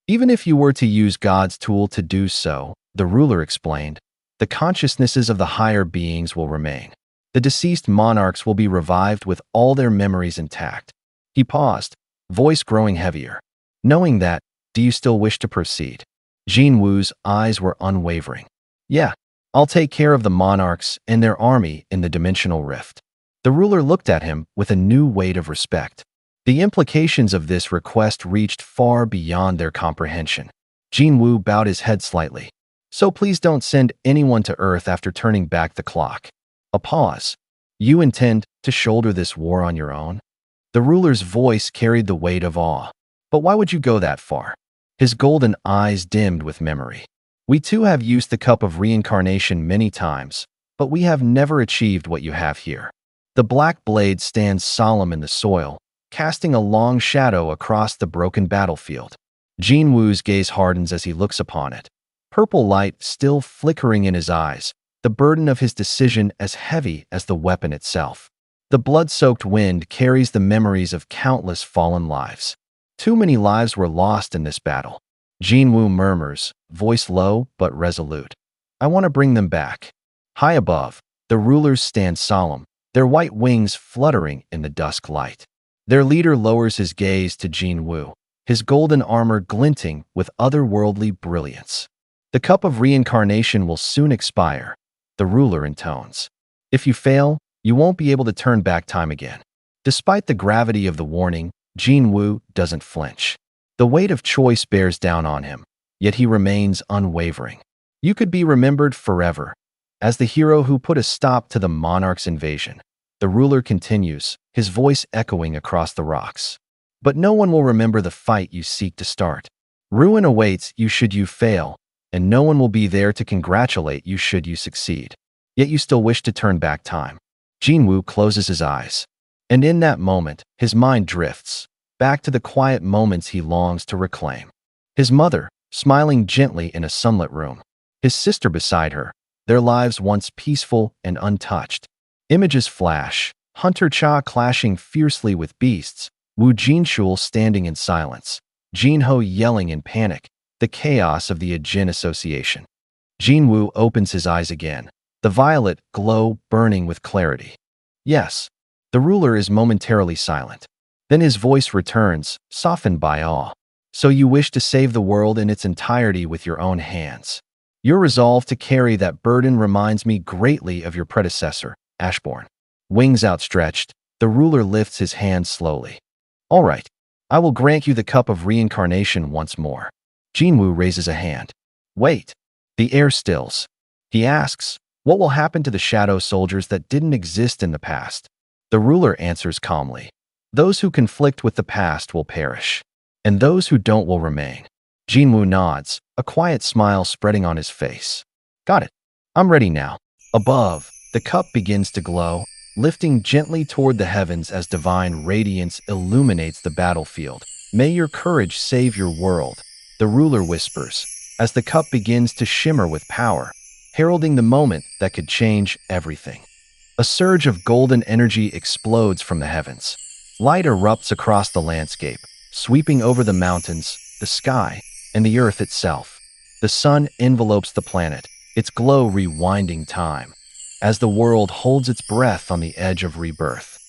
Speaker 1: Even if you were to use God's tool to do so, the ruler explained, the consciousnesses of the higher beings will remain. The deceased monarchs will be revived with all their memories intact. He paused, voice growing heavier. Knowing that, do you still wish to proceed? Jinwoo's eyes were unwavering. Yeah, I'll take care of the monarchs and their army in the dimensional rift. The ruler looked at him with a new weight of respect. The implications of this request reached far beyond their comprehension. Jinwoo bowed his head slightly. So please don't send anyone to Earth after turning back the clock. A pause. You intend to shoulder this war on your own? The ruler's voice carried the weight of awe. But why would you go that far? His golden eyes dimmed with memory. We too have used the cup of reincarnation many times, but we have never achieved what you have here. The black blade stands solemn in the soil, casting a long shadow across the broken battlefield. Jinwoo's gaze hardens as he looks upon it. Purple light still flickering in his eyes, the burden of his decision as heavy as the weapon itself. The blood-soaked wind carries the memories of countless fallen lives. Too many lives were lost in this battle. Jinwoo murmurs, voice low but resolute. I want to bring them back. High above, the rulers stand solemn, their white wings fluttering in the dusk light. Their leader lowers his gaze to Jinwoo, his golden armor glinting with otherworldly brilliance. The cup of reincarnation will soon expire, the ruler intones. If you fail, you won't be able to turn back time again. Despite the gravity of the warning, Jinwoo doesn't flinch. The weight of choice bears down on him, yet he remains unwavering. You could be remembered forever as the hero who put a stop to the monarch's invasion. The ruler continues, his voice echoing across the rocks. But no one will remember the fight you seek to start. Ruin awaits you should you fail, and no one will be there to congratulate you should you succeed. Yet you still wish to turn back time. Jinwoo closes his eyes. And in that moment, his mind drifts, back to the quiet moments he longs to reclaim. His mother, smiling gently in a sunlit room. His sister beside her, their lives once peaceful and untouched. Images flash, Hunter Cha clashing fiercely with beasts, Wu Jinshul standing in silence, Jinho yelling in panic, the chaos of the Ajin Association. Jinwoo opens his eyes again, the violet glow burning with clarity. Yes, the ruler is momentarily silent. Then his voice returns, softened by awe. So you wish to save the world in its entirety with your own hands. Your resolve to carry that burden reminds me greatly of your predecessor, Ashbourne. Wings outstretched, The ruler lifts his hand slowly. All right, I will grant you the cup of reincarnation once more. Jinwoo raises a hand. Wait. The air stills. He asks, what will happen to the shadow soldiers that didn't exist in the past? The ruler answers calmly. Those who conflict with the past will perish, and those who don't will remain. Jinwoo nods, a quiet smile spreading on his face. Got it. I'm ready now. Above, the cup begins to glow, lifting gently toward the heavens as divine radiance illuminates the battlefield. May your courage save your world, the ruler whispers, as the cup begins to shimmer with power, heralding the moment that could change everything. A surge of golden energy explodes from the heavens. Light erupts across the landscape, sweeping over the mountains, the sky, and the earth itself. The sun envelopes the planet, its glow rewinding time, as the world holds its breath on the edge of rebirth.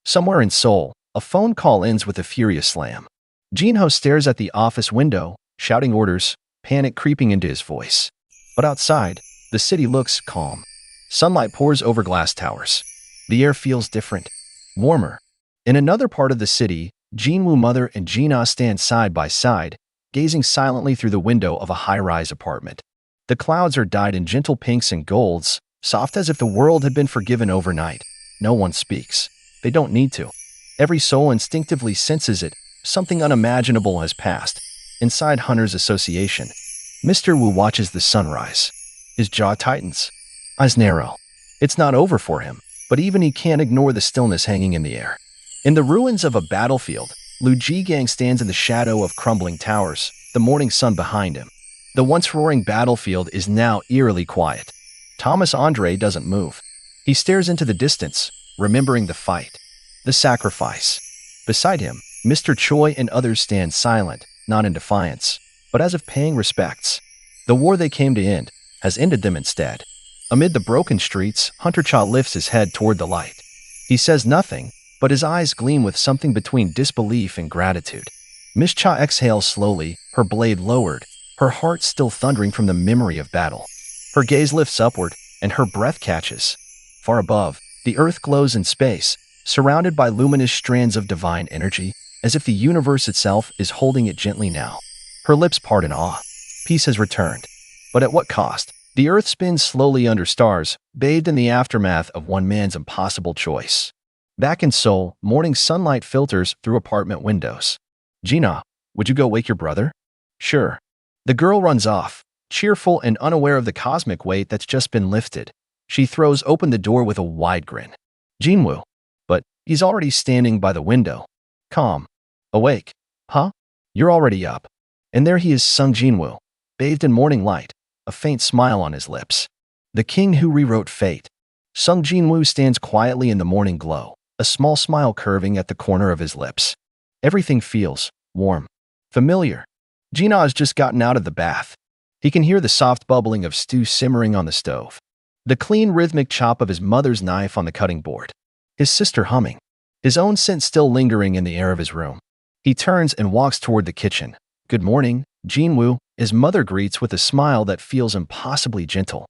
Speaker 1: Somewhere in Seoul, a phone call ends with a furious slam. Jinho stares at the office window, shouting orders, panic creeping into his voice. But outside, the city looks calm. Sunlight pours over glass towers. The air feels different, warmer. In another part of the city, Jinwoo mother and Jina stand side by side, gazing silently through the window of a high-rise apartment. The clouds are dyed in gentle pinks and golds, soft as if the world had been forgiven overnight. No one speaks. They don't need to. Every soul instinctively senses it. Something unimaginable has passed. Inside Hunter's Association, Mr. Wu watches the sunrise. His jaw tightens. Eyes narrow. It's not over for him, but even he can't ignore the stillness hanging in the air. In the ruins of a battlefield, Lu Jigang stands in the shadow of crumbling towers, the morning sun behind him. The once roaring battlefield is now eerily quiet. Thomas Andre doesn't move. He stares into the distance, remembering the fight, the sacrifice. Beside him, Mr. Choi and others stand silent, not in defiance, but as if paying respects. The war they came to end has ended them instead. Amid the broken streets, Hunter Cha lifts his head toward the light. He says nothing, but his eyes gleam with something between disbelief and gratitude. Miss Cha exhales slowly, her blade lowered, her heart still thundering from the memory of battle. Her gaze lifts upward, and her breath catches. Far above, the earth glows in space, surrounded by luminous strands of divine energy, as if the universe itself is holding it gently now. Her lips part in awe. Peace has returned. But at what cost? The earth spins slowly under stars, bathed in the aftermath of one man's impossible choice. Back in Seoul, morning sunlight filters through apartment windows. Gina, would you go wake your brother? Sure. The girl runs off, cheerful and unaware of the cosmic weight that's just been lifted. She throws open the door with a wide grin. Jinwoo. But he's already standing by the window. Calm. Awake. Huh? You're already up. And there he is, Sung Jinwoo, bathed in morning light, a faint smile on his lips. The king who rewrote fate. Sung Jinwoo stands quietly in the morning glow, a small smile curving at the corner of his lips. Everything feels warm, familiar. Jina has just gotten out of the bath. He can hear the soft bubbling of stew simmering on the stove, the clean rhythmic chop of his mother's knife on the cutting board, his sister humming, his own scent still lingering in the air of his room. He turns and walks toward the kitchen. Good morning, Jinwoo, his mother greets with a smile that feels impossibly gentle.